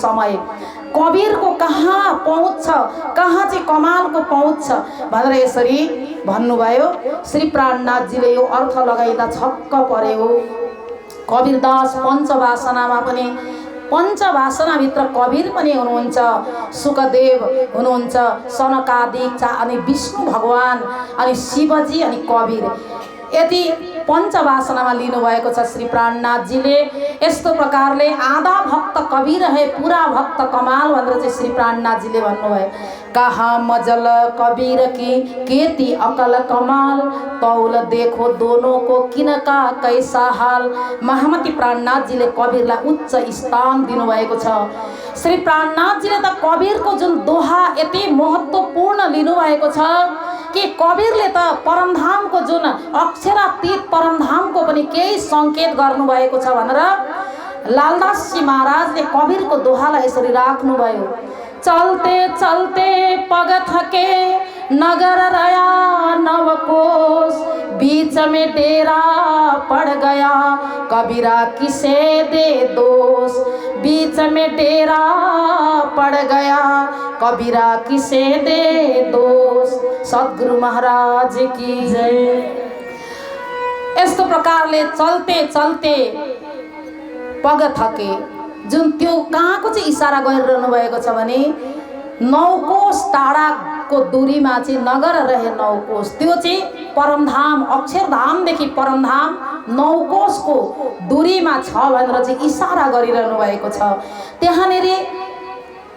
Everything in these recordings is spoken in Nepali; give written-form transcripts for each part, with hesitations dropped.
समय कबीर को कहाँ पहुँच छ, कहाँ चाहिँ कमालको पहुँच छ भनेर यसरी भन्नुभयो। श्री प्राणनाथजीले यो अर्थ लगाइदा छक्क पर्यो। कबीरदास पञ्चवासनामा पनि, पञ्चवासनाभित्र कबीर पनि हुनुहुन्छ, सुखदेव हुनुहुन्छ, सनकादिक अनि विष्णु भगवान अनि शिवजी अनि कबीर, यति पञ्चवासनामा लिनुभएको छ श्री प्राणनाथजीले। यस्तो प्रकारले आधा भक्त कबीर है पूरा भक्त कमाल भनेर चाहिँ श्री प्राणनाथजीले भन्नुभयो। कहाँ मजल कबीर की केती अकल कमाल, तौल देखो दोनों को किनका कैसा हाल। महामती प्राणनाथजीले कबीरलाई उच्च स्थान दिनुभएको छ। श्री प्राणनाथजीले त कबीरको जुन दोहा यति महत्त्वपूर्ण लिनुभएको छ कि कबीरले त परमधामको जुन अक्षरातीत परमधामको पनि केही सङ्केत गर्नुभएको छ भनेर लालदासजी महाराजले कबीरको दोहालाई यसरी राख्नुभयो। चलते चलते पग थके नगर रया नवकोश, बीच में डेरा पड़ गया कबीरा किसे दे दोष। बीच में डेरा पड़ गया कबीरा किसे दे दोष। सद्गुरु महाराज की जय। यस्तो प्रकारले चलते चलते पग थके, जुन त्यो कहाँको चाहिँ इसारा गरिरहनु भएको छ भने 9 कोश टाढाको दूरीमा चाहिँ नगर रहे 9 कोश, त्यो चाहिँ परमधाम अक्षरधामदेखि परमधाम 9 कोशको दूरीमा छ भनेर चाहिँ इसारा गरिरहनु भएको छ। त्यहाँनिर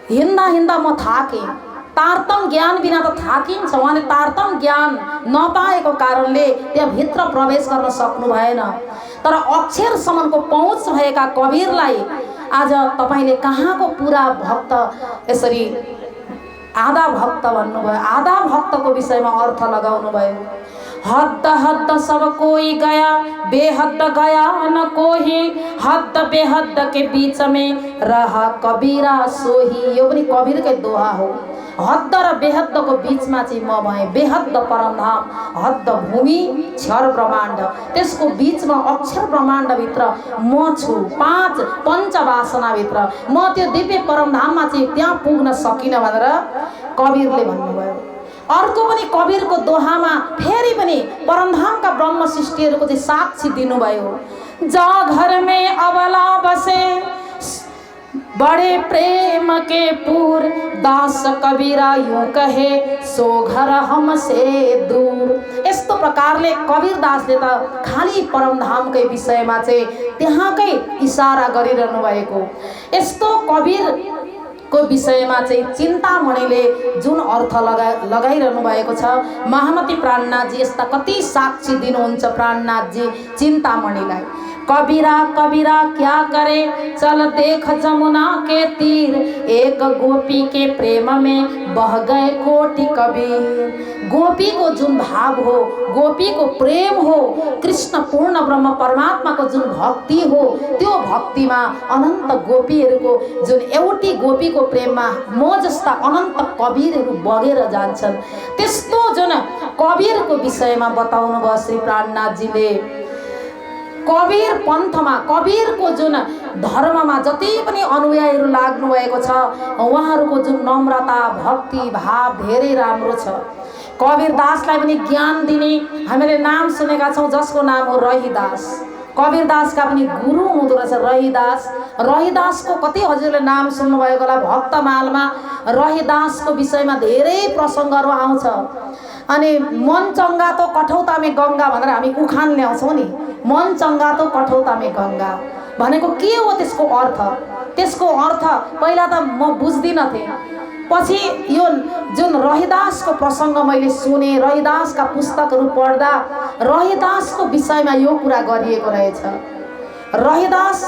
हिँड्दा हिँड्दा म थाकेँ, तारतम ज्ञान बिना त थाकिन्छ। उहाँले तारतम ज्ञान नपाएको कारणले त्यहाँ भित्र प्रवेश गर्न सक्नु भएन। तर अक्षरसम्मको पहुँच भएका कबीरलाई आज तपाईले कहाँको पूरा भक्त यसरी आधा भक्त भन्नुभयो। आधा भक्तको विषयमा अर्थ लगाउनु भयो। हद हद सब कोई गया, बेहद गया न कोही, हद बेहद के बीच में रहा कबीरा सोही। यो पनि कबीरकै दोहा हो। हद र बेहदको बीचमा चाहिँ म भएँ। बेहद परमधाम, हद भूमि, क्षर ब्रह्माण्ड, त्यसको बीचमा अक्षर ब्रह्माण्डभित्र म छु। 5 पञ्चवासनाभित्र म त्यो दिव्य परमधाममा चाहिँ त्यहाँ पुग्न सकिनँ भनेर कबीरले भन्नुभयो। अर्को पनि कबीरको दोहामा फेरि पनि परमधामका ब्रह्म सृष्टिहरूको चाहिँ साक्षी दिनुभयो। जा घर में अबला बसे बड़े प्रेम के पूर, दास कबीरा यूं कहे सो घर हमसे दूर। यस्तो प्रकारले कबीरदासले त खाली परमधामकै विषयमा चाहिँ त्यहाँकै इसारा गरिरहनु भएको। यस्तो कबीर को विषयमा चाहिँ चिन्तामणिले जुन अर्थ लगाइरहनु भएको छ, महामती प्राणनाथजी यस्ता कति साक्षी दिनुहुन्छ प्राणनाथजी चिन्तामणिलाई। कबीरा कबीरा क्या करे चल देख जमुना के तीर, एक गोपी के प्रेम में बह गए कोटि कबीर। गोपी को जुन भाव हो, गोपी को प्रेम हो, कृष्ण पूर्ण ब्रह्म परमात्मा को जुन भक्ति हो, त्यो भक्तिमा अनन्त गोपीहरूको जुन एउटी गोपी को प्रेममा म जस्ता अनन्त कबीरहरू बगेर जान्छन्। त्यस्तो जुन कबीरको विषयमा बताउनु भयो श्री प्राणनाथजीले। कबीर पन्थमा, कबीरको जुन धर्ममा जति पनि अनुयायीहरू लाग्नु भएको छ, उहाँहरूको जुन नम्रता भक्ति भाव धेरै राम्रो छ। कबीरदासलाई पनि ज्ञान दिने हामीले नाम सुनेका छौँ, जसको नाम हो रहीदास। कबीरदासका पनि गुरु हुँदो रहेछ रहीदास। रहीदासको कति हजुरले नाम सुन्नुभएको होला, भक्तमालमा रहीदासको विषयमा धेरै प्रसङ्गहरू आउँछ। अनि मन चङ्गा तो कठौता में गङ्गा भनेर हामी उखान ल्याउँछौँ नि। मन चङ्गा तो कठौता में गङ्गा भनेको के हो? त्यसको अर्थ, त्यसको अर्थ पहिला त म बुझ्दिनँ थिएँ। पछि यो जुन रहीदासको प्रसङ्ग मैले सुने, रहीदासका पुस्तकहरू पढ्दा रहीदासको विषयमा यो कुरा गरिएको रहेछ। रहीदास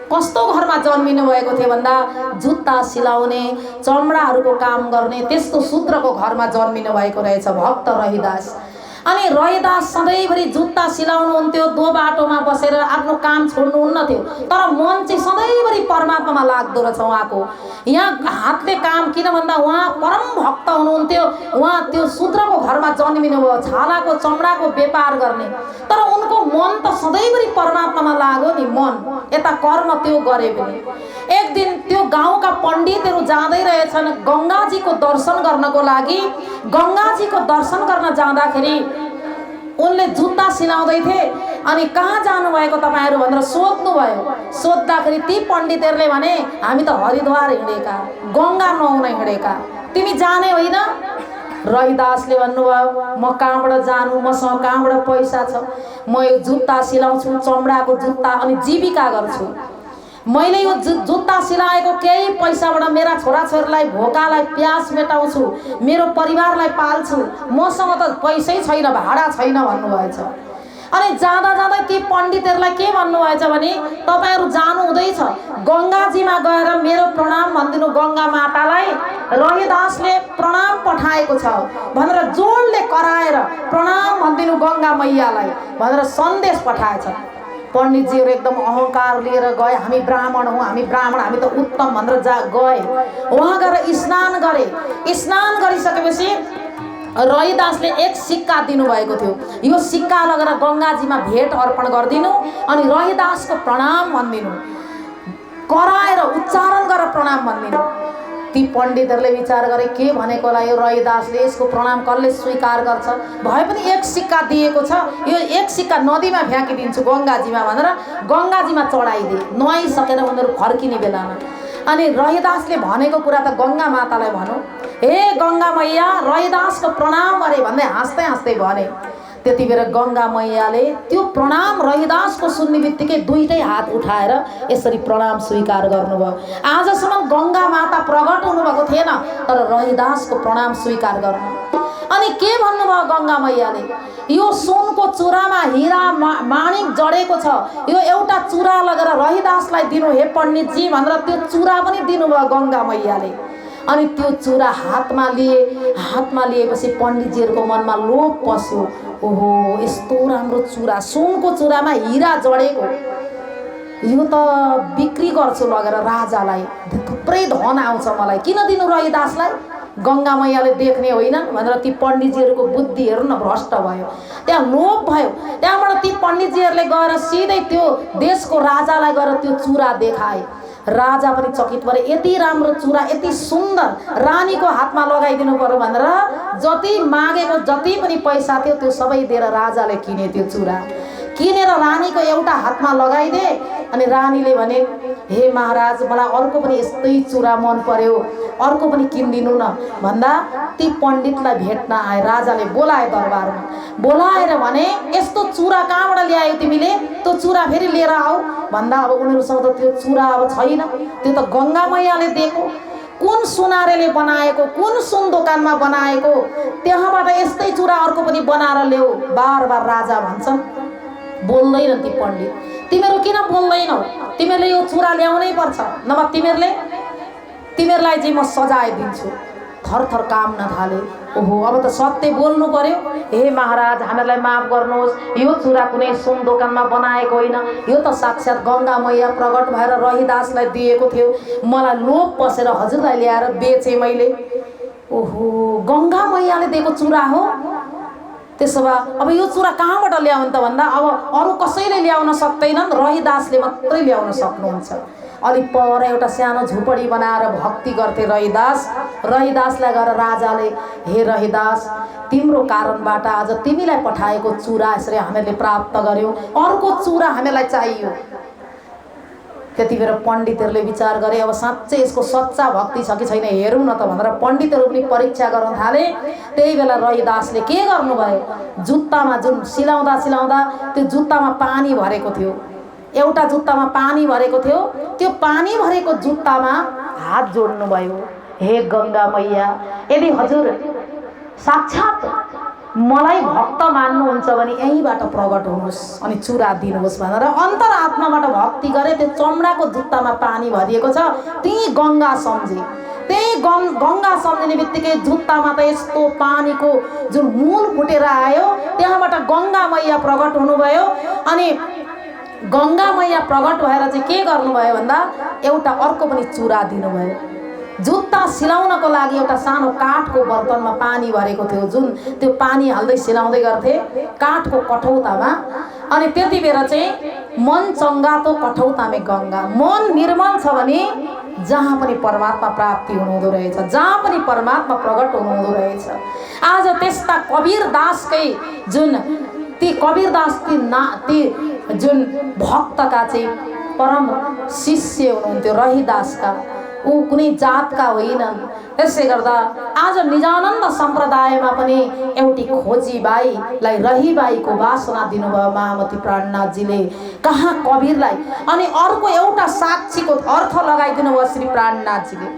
कस्तो घरमा जन्मिनु भएको थियो भन्दा जुत्ता सिलाउने, चमडाहरूको काम गर्ने त्यस्तो शूद्रको घरमा जन्मिनु भएको रहेछ भक्त रहीदास। अनि रहीदास सधैँभरि जुत्ता सिलाउनुहुन्थ्यो, दो बाटोमा बसेर आफ्नो काम छोड्नुहुन्न थियो, तर मन चाहिँ सधैँभरि परमात्मामा लाग्दो रहेछ उहाँको। यहाँ हातले काम किन भन्दा उहाँ परम भक्त हुनुहुन्थ्यो। उहाँ त्यो शूद्रको घरमा जन्मिनु भयो, छालाको चमडाको व्यापार गर्ने, तर उनको मन त सधैँभरि परमात्मामा लाग्यो नि। मन यता कर्म त्यो गरे पनि एक दिन त्यो गाउँका पण्डितहरू जाँदै रहेछन् गङ्गाजीको दर्शन गर्नको लागि। गङ्गाजीको दर्शन गर्न जाँदाखेरि उनले जुत्ता सिलाउँदै थिए। अनि कहाँ जानुभएको तपाईँहरू भनेर सोध्नुभयो। सोद्धाखेरि ती पण्डितहरूले भने हामी त हरिद्वार हिँडेका, गङ्गा नुहाउन हिँडेका, तिमी जाने होइन? रविदासले भन्नुभयो म कहाँबाट जानु, मसँग कहाँबाट पैसा छ? म यो जुत्ता सिलाउँछु, चमडाको जुत्ता, अनि जीविका गर्छु। मैले यो जुत्ता सिलाएको केही पैसाबाट मेरा छोराछोरीलाई भोकालाई प्यास मेटाउँछु, मेरो परिवारलाई पाल्छु, मसँग त पैसै छैन, भाडा छैन भन्नुभएछ। अनि जाँदा जाँदै ती पण्डितहरूलाई के भन्नुभएछ भने तपाईँहरू जानु हुँदैछ, गङ्गाजीमा गएर मेरो प्रणाम भनिदिनु गङ्गा मातालाई, रविदासले प्रणाम पठाएको छ भनेर जोडले कराएर प्रणाम भनिदिनु गङ्गा मैयालाई भनेर सन्देश पठाएछ। पण्डितजीहरू एकदम अहङ्कार लिएर गए, हामी ब्राह्मण हौँ, हामी ब्राह्मण, हामी त उत्तम भनेर गए। उहाँ गएर स्नान गरे। स्नान गरिसकेपछि रविदासले एक सिक्का दिनुभएको थियो। यो सिक्का लगेर गङ्गाजीमा भेट अर्पण गरिदिनु अनि रविदासको प्रणाम भनिदिनु, कराएर उच्चारण गरेर प्रणाम भनिदिनु। ती पण्डितहरूले विचार गरे के भनेको होला यो रविदासले, यसको प्रणाम कसले स्वीकार गर्छ? भए पनि एक सिक्का दिएको छ, यो एक सिक्का नदीमा फ्याँकिदिन्छु गङ्गाजीमा भनेर गङ्गाजीमा चढाइदिए। नुहाइसकेर उनीहरू फर्किने बेलामा अनि रविदासले भनेको कुरा त गङ्गा मातालाई भनौँ, हे गङ्गा मैया रविदासको प्रणाम गरे भन्दै हाँस्दै हाँस्दै भने। त्यति बेला गङ्गा मैयाले त्यो प्रणाम रविदासको सुन्ने बित्तिकै दुईटै हात उठाएर यसरी प्रणाम स्वीकार गर्नुभयो। आजसम्म गङ्गा माता प्रकट हुनुभएको थिएन, तर रविदासको प्रणाम स्वीकार गर्नु। अनि के भन्नुभयो गङ्गा मैयाले, यो सुनको चुरामा हिरा माणिक जडेको छ, यो एउटा चुरा लगेर रविदासलाई दिनु हे पण्डितजी भनेर त्यो चुरा पनि दिनुभयो गङ्गा मैयाले। अनि त्यो चुरा हातमा लिए। हातमा लिएपछि पण्डितजीहरूको मनमा लोभ पस्यो, ओहो यस्तो राम्रो चुरा, सुनको चुरामा हिरा जडेको, यो त बिक्री गर्छु लगेर राजालाई, थुप्रै धन आउँछ मलाई, किन दिनु रविदासलाई? गङ्गा मैयाले देख्ने होइन भनेर ती पण्डितजीहरूको बुद्धि हेर्नु न भ्रष्ट भयो। त्यहाँ लोभ भयो। त्यहाँबाट ती पण्डितजीहरूले गएर सिधै त्यो देशको राजालाई गएर त्यो चुरा देखाए। राजा पनि चकित भए, यति राम्रो चुरा, यति सुन्दर, रानीको हातमा लगाइदिनु पर्यो भनेर जति मागेको जति पनि पैसा थियो त्यो सबै दिएर राजाले किने। त्यो चुरा किनेर रानीको एउटा हातमा लगाइदे। अनि रानीले भने हे महाराज मलाई अर्को पनि यस्तै चुरा मन पर्यो, अर्को पनि किनिदिनु न भन्दा ती पण्डितलाई भेट्न आए। राजाले बोलाए दरबारमा, बोलाएर भने यस्तो चुरा कहाँबाट ल्यायो तिमीले? त्यो चुरा फेरि लिएर आऊ भन्दा अब उनीहरूसँग त त्यो चुरा अब छैन, त्यो त गङ्गा मैयाले दिएको, कुन सुनारेले बनाएको, कुन सुन दोकानमा बनाएको, त्यहाँबाट यस्तै चुरा अर्को पनि बनाएर ल्याऊ बार बार राजा भन्छन्। बोल्दैनन् ती पण्डित, तिमीहरू किन बोल्दैनौ? तिमीहरूले यो चुरा ल्याउनै पर्छ, नभए तिमीहरूलाई चाहिँ म सजाय दिन्छु। थरथर काम्न थाले, ओहो अब त सत्य बोल्नु पर्यो। हे महाराज हामीलाई माफ गर्नुहोस्, यो चुरा कुनै सुन दोकानमा बनाएको होइन, यो त साक्षात् गङ्गा मैया प्रकट भएर रविदासलाई दिएको थियो, मलाई लोभ पसेर हजुरलाई ल्याएर बेचे मैले। ओहो गङ्गा मैयाले दिएको चुरा हो? त्यसो भए अब यो चुरा कहाँबाट ल्याउनु त भन्दा अब अरू कसैले ल्याउन सक्दैनन्, रविदासले मात्रै ल्याउन सक्नुहुन्छ। अलि पर एउटा सानो झुपडी बनाएर भक्ति गर्थे रविदास। रविदासलाई गएर राजाले हे रविदास तिम्रो कारणबाट आज तिमीलाई पठाएको चुरा यसरी हामीले प्राप्त गर्यौँ, अर्को चुरा हामीलाई चाहियो। त्यति बेला पण्डितहरूले विचार गरे अब साँच्चै यसको सच्चा भक्ति छ कि छैन हेरौँ न त भनेर पण्डितहरू पनि परीक्षा गर्न थाले। त्यही बेला रविदासले के गर्नुभयो, जुत्तामा जुन सिलाउँदा सिलाउँदा त्यो जुत्तामा पानी भरेको थियो, एउटा जुत्तामा पानी भरेको थियो, त्यो पानी भरेको जुत्तामा हात जोड्नुभयो। हे गङ्गा मैया यदि हजुर साक्षात् मलाई भक्त मान्नुहुन्छ भने यहीँबाट प्रकट हुनुहोस् अनि चुरा दिनुहोस् भनेर अन्तरात्माबाट भक्ति गरे। त्यो चमडाको जुत्तामा पानी भरिएको छ, त्यही गङ्गा सम्झे। त्यही गङ्गा सम्झिने बित्तिकै जुत्तामा त यस्तो पानीको जुन मूल फुटेर आयो, त्यहाँबाट गङ्गा मैया प्रकट हुनुभयो। अनि गङ्गा मैया प्रकट भएर चाहिँ के गर्नुभयो भन्दा एउटा अर्को पनि चुरा दिनुभयो। जुत्ता सिलाउनको लागि एउटा सानो काठको बर्तनमा पानी भरेको थियो, जुन त्यो पानी हाल्दै सिलाउँदै गर्थे काठको कठौतामा। अनि त्यति बेला चाहिँ मन चङ्गातो कठौतामे गङ्गा, मन निर्मल छ भने जहाँ पनि परमात्मा प्राप्ति हुनुहुँदो रहेछ, जहाँ पनि परमात्मा प्रकट हुनुहुँदो रहेछ। आज त्यस्ता कबीर दासकै जुन ती कबीर दास ती जुन भक्तका चाहिँ परम शिष्य हुनुहुन्थ्यो रहीदासका, ऊ कुनै जातका होइनन्। त्यसले गर्दा आज निजानन्द सम्प्रदायमा पनि एउटी खोजी बाईलाई रही बाईको वासना दिनुभयो महामती प्राणनाथजीले, कहाँ कबीरलाई। अनि अर्को एउटा साक्षीको अर्थ लगाइदिनु भयो श्री प्राणनाथजीले।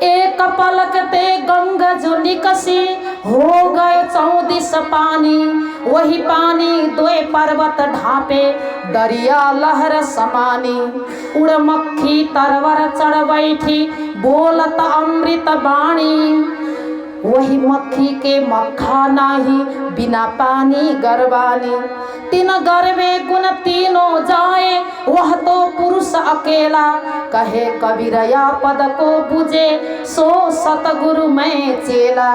एक पलक ते गंगा जो निकसी हो गए 14 पानी, वही पानी दोए पर्वत ढापे दरिया लहर समानी। उड़ मक्खी तरवर चढ़ बैठी बोलत अमृत बाणी, वही मक्खी के मक्खा नाही बिना पानी गरबानी। तीन गर्वे गुण तीनों जाए वह तो पुरुष अकेला, कहे कबीर या पद को बुझे सो सतगुरु मैं चेला।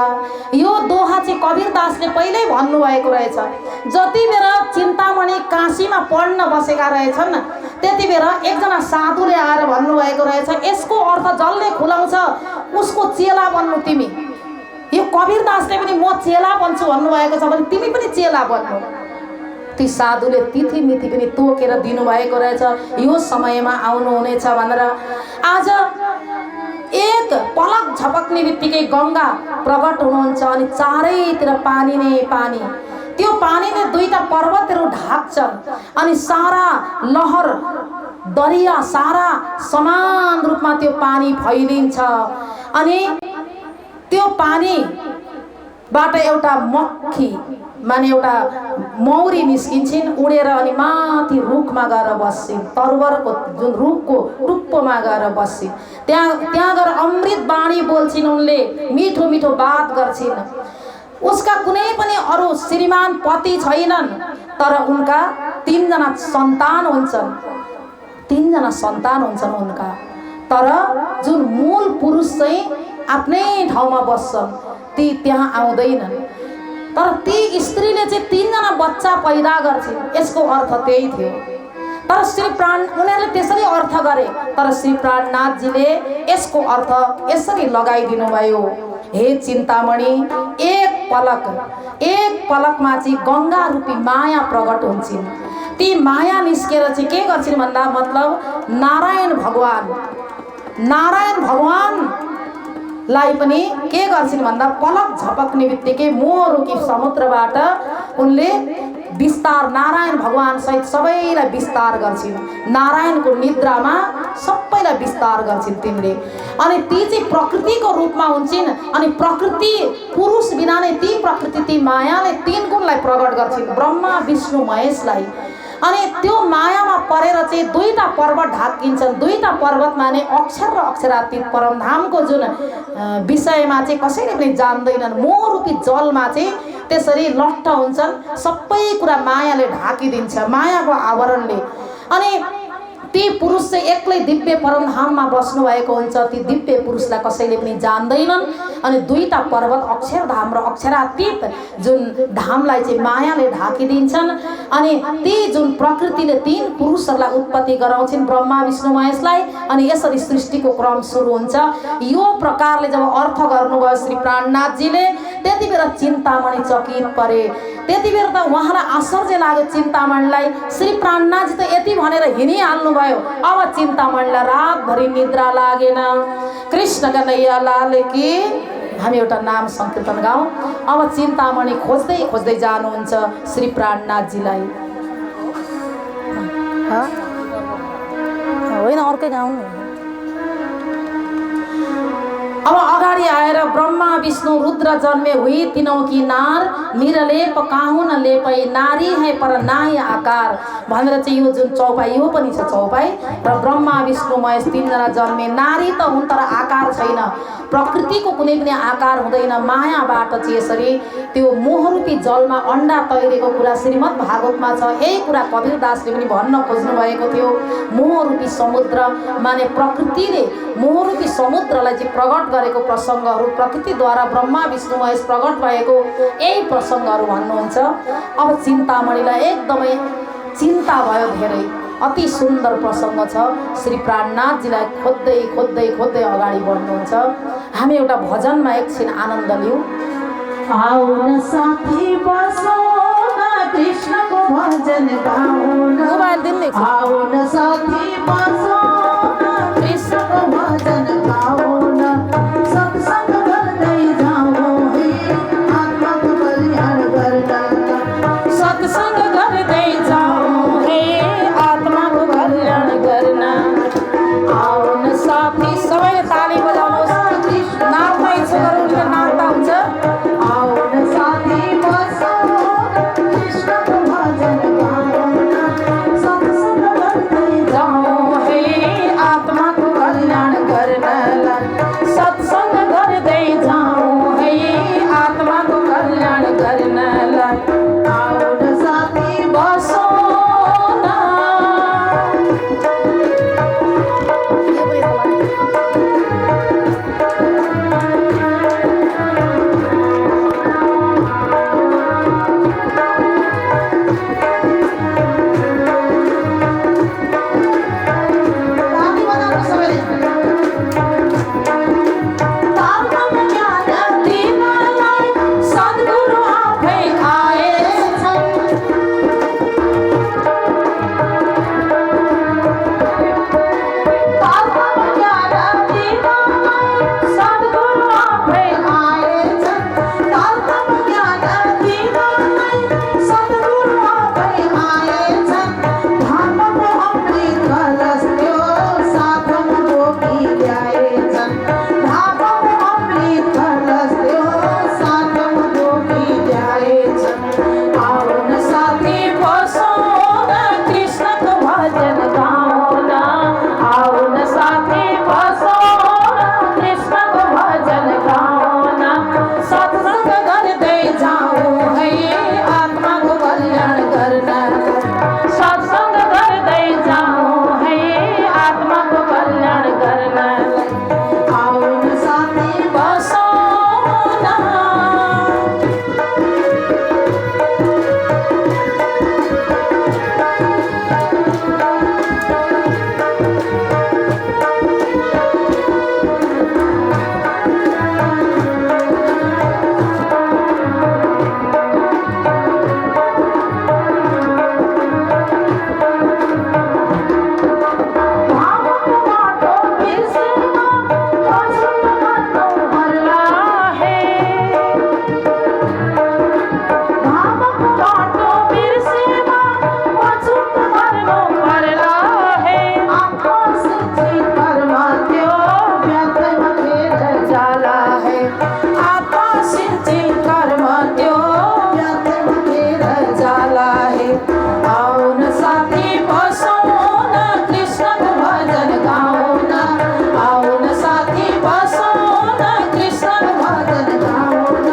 यो दोहा चाहिँ कबीरदासले पहिल्यै भन्नुभएको रहेछ। जति बेला चिन्तामणि काशीमा पढ्न बसेका रहेछन् त्यति बेला एकजना साधुले आएर भन्नुभएको रहेछ, यसको अर्थ जसले खुलाउँछ उसको चेला बन्नु तिमी। यो कबीरदासले पनि म चेला बन्छु भन्नुभएको छ भने तिमी पनि चेला बन्नु। ती साधुले तिथि मिति पनि तोकेर दिनुभएको रहेछ, यो समयमा आउनुहुनेछ भनेर। आज एक पलक झपक्ने बित्तिकै गंगा प्रकट हुनुहुन्छ अनि चारैतिर पानी नै पानी। त्यो पानीले दुईटा पर्वतहरू ढाक्छन् अनि सारा लहर दरिया सारा समान रूपमा त्यो पानी फैलिन्छ। अनि त्यो पानीबाट एउटा मक्खी माने एउटा मौरी निस्किन्छन्, उडेर अनि माथि रुखमा गएर बस्छिन्, तरवरको जुन रुखको टुप्पोमा गएर बस्छिन्। त्यहाँ गएर अमृत बाणी बोल्छिन्, उनले मिठो मिठो बात गर्छिन्। उसका कुनै पनि अरू श्रीमान पति छैनन्, तर उनका 3 जना सन्तान हुन्छन्, 3 जना सन्तान हुन्छन् उनका। तर जुन मूल पुरुष चाहिँ आफ्नै ठाउँमा बस्छन्, ती त्यहाँ आउँदैनन्। तर ती स्त्रीले चाहिँ 3 जना बच्चा पैदा गर्छिन्, यसको अर्थ त्यही थियो। तर श्री प्राण उनीहरूले त्यसरी अर्थ गरे, तर श्री प्राणनाथजीले यसको अर्थ यसरी लगाइदिनु भयो। हे चिन्तामणि, एक पलकमा चाहिँ गंगा रूपी माया प्रकट हुन्छन्। ती माया निस्केर चाहिँ के गर्छिन् भन्दा मतलब नारायण भगवान लाई पनि के गर्छिन् भन्दा पलक झपक्ने बित्तिकै मोहरुकी समुद्रबाट उनले विस्तार नारायण भगवान सहित सबैलाई विस्तार गर्छिन्। नारायणको निद्रामा सबैलाई विस्तार गर्छिन् तिनले। अनि ती चाहिँ प्रकृतिको रूपमा हुन्छन्। अनि प्रकृति पुरुष बिना नै ती प्रकृति ती मायाले 3 गुणलाई प्रकट गर्छिन्, ब्रह्मा विष्णु महेशलाई। अनि त्यो मायामा परेर चाहिँ 2टा पर्वत ढाकिन्छन्। 2टा पर्वत माने अक्षर र अक्षरातीत परमधामको जुन विषयमा चाहिँ कसैले पनि जान्दैनन्। मोहरूपी जलमा चाहिँ त्यसरी लट्ठ हुन्छन्, सबै कुरा मायाले ढाकिदिन्छ, मायाको आवरणले। अनि ती पुरुष चाहिँ एक्लै दिव्य परमधाममा बस्नु भएको हुन्छ। ती दिव्य पुरुषलाई कसैले पनि जान्दैनन्। अनि 2टा पर्वत अक्षरधाम र अक्षरातीत जुन धामलाई चाहिँ मायाले ढाकिदिन्छन्। अनि ती जुन प्रकृतिले 3 पुरुषहरूलाई उत्पत्ति गराउँछिन्, ब्रह्मा विष्णु महेशलाई। अनि यसरी सृष्टिको क्रम सुरु हुन्छ। यो प्रकारले जब अर्थ गर्नुभयो श्री प्राणनाथजीले, त्यति बेला चिन्तामणि चकित परे। त्यति बेला त उहाँलाई आश्चर्य लाग्यो चिन्तामणिलाई। श्री प्राणनाथजी त यति भनेर हिँडिहाल्नु भयो। अब चिन्तामणिलाई रातभरि निद्रा लागेन। कृष्ण कन्हैया लाल की। हामी एउटा नाम संकीर्तन गाउँ। अब चिन्तामणि खोज्दै खोज्दै जानुहुन्छ श्री प्राणनाथजीलाई। होइन अर्कै गाउँ। अब अगाडि आएर ब्रह्मा विष्णु रुद्र जन्मे हुई तीनों की नार, निरलेप काहु न लेपै, नारी है पर नाई आकार भनेर चाहिँ यो जुन चौपाई यो पनि छ चौपाई। र ब्रह्मा विष्णु महेश 3 जना जन्मे। नारी त हुन् तर आकार छैन, प्रकृतिको कुनै पनि आकार हुँदैन। मायाबाट चाहिँ यसरी त्यो मोहरूपी जलमा अंडा तैरेको कुरा श्रीमद् भागवतमा छ। यही कुरा कबीरदासले पनि भन्न खोज्नु भएको थियो। मोहरूपी समुद्र माने प्रकृतिले मोहरूपी समुद्रलाई चाहिँ प्रकट गरेको प्रसंगहरू, प्रकृतिद्वारा ब्रह्मा विष्णु महेश प्रकट भएको यही प्रसंगहरू भन्नुहुन्छ। अब चिन्तामणिलाई एकदमै चिन्ता भयो धेरै। अति सुन्दर प्रसङ्ग छ। श्री प्राणनाथजीलाई खोज्दै खोज्दै खोज्दै अगाडि बढ्नुहुन्छ। हामी एउटा भजनमा एकछिन आनन्द लिउँ। आउन साथी बसौँ न कृष्णको भजन गाउन, मोबाइल दिल्ली आउन साथी बसौँ न कृष्णको भजन गाउन, सत्सङ्ग गर्दै जाउँ हे आत्माको कल्याण गर्न, सत्सङ्ग गर्दै जाउँ हे आत्माको कल्याण गर्न। आउन साथी, सबैले ताली बजाउनुहोस्। नाच्न इच्छुक गरौँले नाच्दा हुन्छ। आउन साथी बसौँ कृष्णको भजन गाउन, सत्सङ्ग गर्दै जाउँ हे आत्माको कल्याण गर्नलाई, सत्सङ्ग गर्दै जाउँ है आत्माको कल्याण गर्नलाई। आउन साथी बसौँ न। ताली बजाउनु सबैले। तालमा ज्ञान दिनलाई सद्गुरु आफै आएछन्। तालमा ज्ञान दिनलाई सद्गुरु आफै आएछन्, तालमा ज्ञान दिनलाई सद्गुरु आफै आएछन्। धर्मको अमृत कलश त्यो साथमा बोकी ल्याएछन्, धर्मको अमृत कलश त्यो साथमा बोकी ल्याएछन्। आउन साथी बसौँ न कृष्णको भजन गाउन, आउन साथी बसौँ न कृष्णको भजन गाउन, सत्सङ्ग गर्दै जाउँ है आत्माको कल्याण गर्न, सत्सङ्ग गर्दै जाउँ है आत्माको कल्याण गर्न। आउन साथी बसौँ न। भावको बाटो बिर्सेमा पछुत गर्नु पर्ला हे, भावको बाटो बिर्सेमा पछुत गर्नु पर्ला हे। आफ्नो सिद्धि कर्म त्यो व्यर्थमा खेर जाला हे, आत्मा सिद्धि कर्म त्यो व्यर्थमा खेर जाला है। आउन साथी बसौँ न कृष्णको भजन गाउन, आउन साथी बसौँ न कृष्णको भजन गाउन,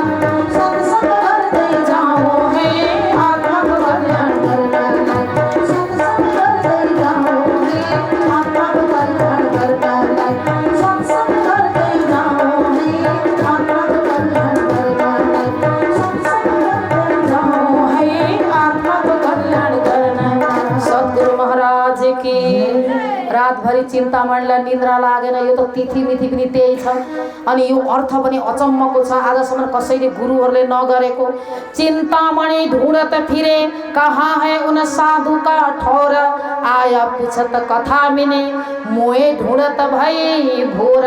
सत्सङ्ग गर्दै जाउँ है आत्माको कल्याण गर्नलाई, सत्सङ्ग गर्दै जाउँ हे आत्माको कल्याण गर्नलाई, सत्सङ्ग गर्दै जाउँ हे आत्माको कल्याण गर्नलाई, सत्सङ्ग गर्दै जाउँ है आत्माको कल्याण गर्न। सद्गुरु महाराज की। रातभरि चिन्तामणिलाई निद्रा लागेन। यो त तिथि मिथि पनि त्यही छ। अनि यो अर्थ पनि अचम्मको छ। आजसम्म कसैले गुरुहरूले नगरेको। चिन्तामणि ढूंढत फिरे कहाँ है उन साधु का ठौर, आया पूछत कथा मिने मोए ढूंढत भई भोर।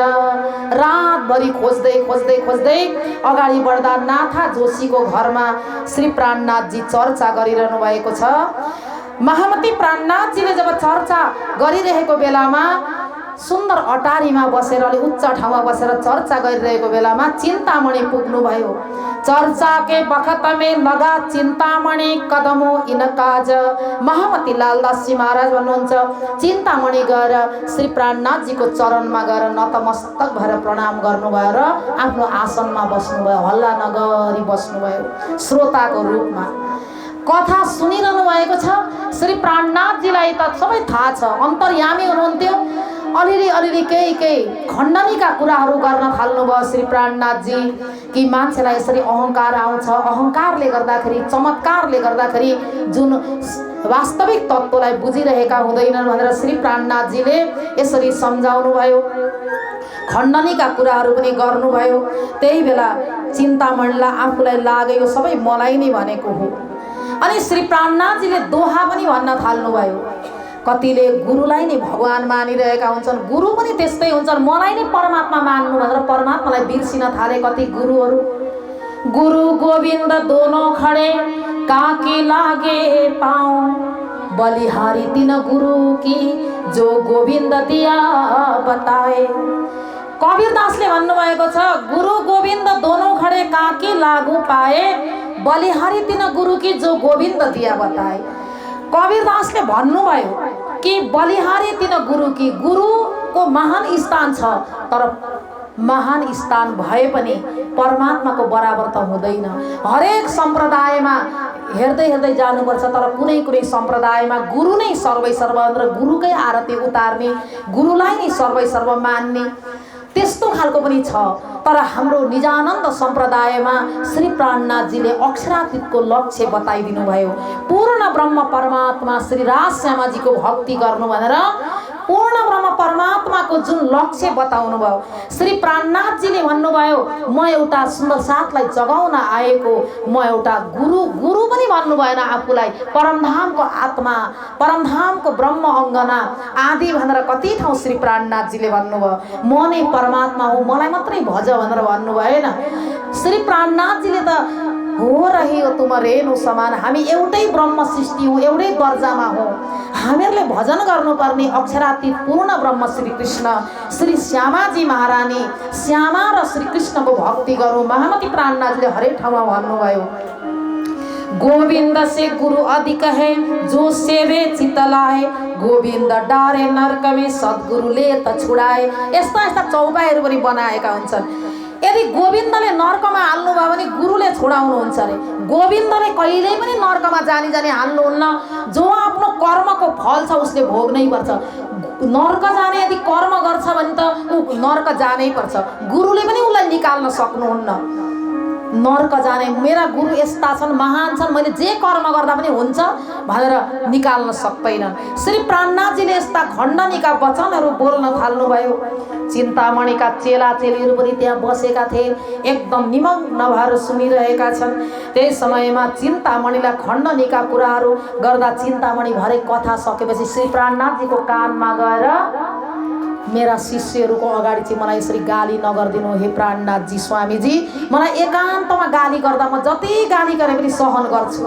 रातभरि खोज्दै खोज्दै खोज्दै अगाडि बढ्दा नाथा जोशीको घरमा श्री प्राणनाथजी चर्चा गरिरहनु भएको छ। महामती प्राणनाथजीले जब चर्चा गरिरहेको बेलामा सुन्दर अटारीमा बसेर अलि उच्च ठाउँमा बसेर चर्चा गरिरहेको बेलामा चिन्तामणि पुग्नुभयो। चर्चा के बखत में लगा चिन्तामणि कदमो इनकाज। महामती लालदास जी महाराज भन्नुहुन्छ चिन्तामणि गएर श्री प्राणनाथजीको चरणमा गएर नतमस्तक भएर प्रणाम गर्नुभयो र आफ्नो आसनमा बस्नुभयो। हल्ला नगरी बस्नुभयो श्रोताको रूपमा। कथा सुनिरहनु भएको छ। श्री प्राणनाथजीलाई त सबै थाहा छ, अन्तर्यामी हुनुहुन्थ्यो। अलिअलि केही खण्डनीका कुराहरू गर्न थाल्नुभयो श्री प्राणनाथजी। कि मान्छेलाई यसरी अहङ्कार आउँछ, अहङ्कारले गर्दाखेरि, चमत्कारले गर्दाखेरि जुन वास्तविक तत्त्वलाई बुझिरहेका हुँदैनन् भनेर श्री प्राणनाथजीले यसरी सम्झाउनु भयो, खण्डनीका कुराहरू पनि गर्नुभयो। त्यही बेला चिन्तामणिलाई आफूलाई लाग्यो सबै मलाई नै भनेको हो। अनि श्री प्राणनाथजीले दोहा पनि भन्न थाल्नुभयो। कतिले गुरुलाई नै भगवान मानिरहेका हुन्छन्, गुरु पनि त्यस्तै हुन्छन्, मलाई नै परमात्मा मान्नु भनेर परमात्मालाई बिर्सिन थाले कति गुरुहरू। गुरु गोविंद दोनों खड़े काके लागे पाऊं, बलिहारी तीन गुरु की जो गोविंद दिया बताए। कबीरदासले भन्नुभएको छ गुरु गोविंद दोनों खड़े काके लागू पाए, बलिहारी तीन गुरु की जो गोविंद दिया बताए। कबीरदासले भन्नुभयो कि बलिहारी तीन गुरु की, गुरुको महान स्थान छ, तर महान स्थान भए पनि परमात्माको बराबर त हुँदैन। हरेक सम्प्रदायमा हेर्दै जानुपर्छ, तर कुनै सम्प्रदायमा गुरु नै सर्वैसर्व र गुरुकै आरती उतार्ने, गुरुलाई नै सर्वैसर्व मान्ने त्यस्तो खालको पनि छ। तर हाम्रो निजानन्द सम्प्रदायमा श्री प्राणनाथजीले अक्षरातीतको लक्ष्य बताइदिनु भयो। पूर्ण ब्रह्म परमात्मा श्री राजश्यामाजीको भक्ति गर्नु भनेर पूर्ण ब्रह्म परमात्माको जुन लक्ष्य बताउनु भयो। श्री प्राणनाथजीले भन्नुभयो म एउटा सुन्दर साथलाई जगाउन आएको, म एउटा गुरु पनि भन्नु भएन आफूलाई, परमधामको आत्मा, परमधामको ब्रह्म अङ्गना आदि भनेर कति ठाउँ श्री प्राणनाथजीले भन्नुभयो। म नै परमात्मा हो, मलाई मात्रै भज भनेर भन्नु भएन। श्री प्राणनाथजीले त हो रही हो तुम रेणु समान, हामी एउटै ब्रह्म सृष्टि हौँ, एउटै दर्जामा हौँ। हामीहरूले भजन गर्नुपर्ने अक्षरातीत पूर्ण ब्रह्म श्री कृष्ण, श्री श्यामाजी महारानी, श्यामा र श्री कृष्णको भक्ति गरौँ। महामती प्राणनाथजीले हरेक ठाउँमा भन्नुभयो गोविंद से गुरु अधिक है जो सेवे चितलाए, गोविंद डारे नरक में सद्गुरुले त छुडाए। यस्ता चौपाईहरू पनि बनाएका हुन्छन्। यदि गोविन्दले नर्कमा हाल्नुभयो भने गुरुले छोडाउनुहुन्छ अरे। गोविन्दले कहिल्यै पनि नर्कमा जानी हाल्नुहुन्न। जो आफ्नो कर्मको फल छ उसले भोग्नै पर्छ। नर्क जाने यदि कर्म गर्छ भने त ऊ नर्क जानै पर्छ। गुरुले पनि उसलाई निकाल्न सक्नुहुन्न। नर्क जाने मेरा गुरु यस्ता छन्, महान छन्, मैले जे कर्म गर्दा पनि हुन्छ भनेर निकाल्न सक्दैनन्। श्री प्राणनाथजीले यस्ता खण्डनीका वचनहरू बोल्न थाल्नुभयो। चिन्तामणिका चेला चेलीहरू पनि त्यहाँ बसेका थिए, एकदम निमग्न भएर सुनिरहेका छन्। त्यही समयमा चिन्तामणिलाई खण्डनीका कुराहरू गर्दा चिन्तामणि भरे कथा सकेपछि श्री प्राणनाथजीको कानमा गएर मेरा शिष्यहरूको अगाडि चाहिँ मलाई यसरी गाली नगरिदिनु हे प्राणनाथजी स्वामीजी, मलाई एकान्तमा गाली गर्दा म जति गाली गरे पनि सहन गर्छु।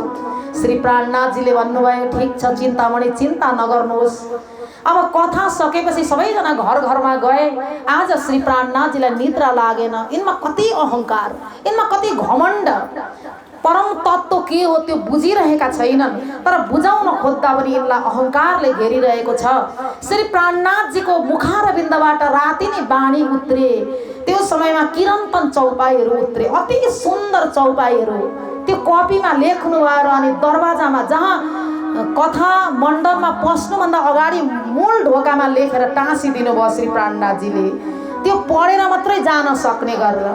श्री प्राणनाथजीले भन्नुभयो ठिक छ चिन्तामणि, चिन्ता नगर्नुहोस्। अब कथा सकेपछि सबैजना घरमा गए। आज श्री प्राणनाथजीलाई निद्रा लागेन। यिनमा कति अहङ्कार, यिनमा कति घमण्ड, परम तत्त्व के हो त्यो बुझिरहेका छैनन्। तर बुझाउन खोज्दा पनि यिनलाई अहङ्कारले घेरिरहेको छ। श्री प्राणनाथजीको मुखारविन्दबाट राति नै बाणी उत्रे। त्यो समयमा किरन्तन चौपाईहरू उत्रे, अति सुन्दर चौपाईहरू। त्यो कपीमा लेख्नु भएर अनि दरवाजामा जहाँ कथा मण्डपमा पस्नुभन्दा अगाडि मूल ढोकामा लेखेर टाँसिदिनु भयो श्री प्राणनाथजीले। त्यो पढेर मात्रै जान सक्ने गरेर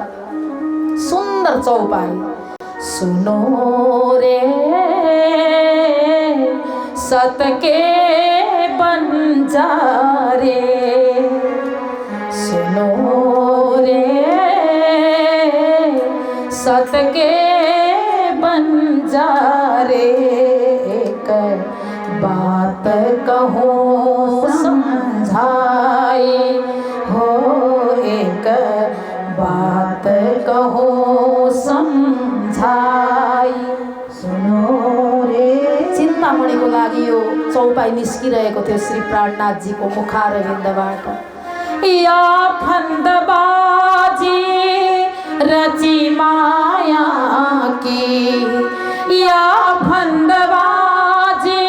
सुन्दर चौपाई। सुनो रे सत के बंजारे, सुनो रे सत के बंजारे, एक बात कहो समझाए हो, एक बात कहो समझाई। सुनो रे। चिन्तामणिको लागि यो चौपाई निस्किरहेको थियो श्री प्राणनाथजीको मुखारविन्दबाट। या फन्दबाजी रची माया की, या फन्दबाजी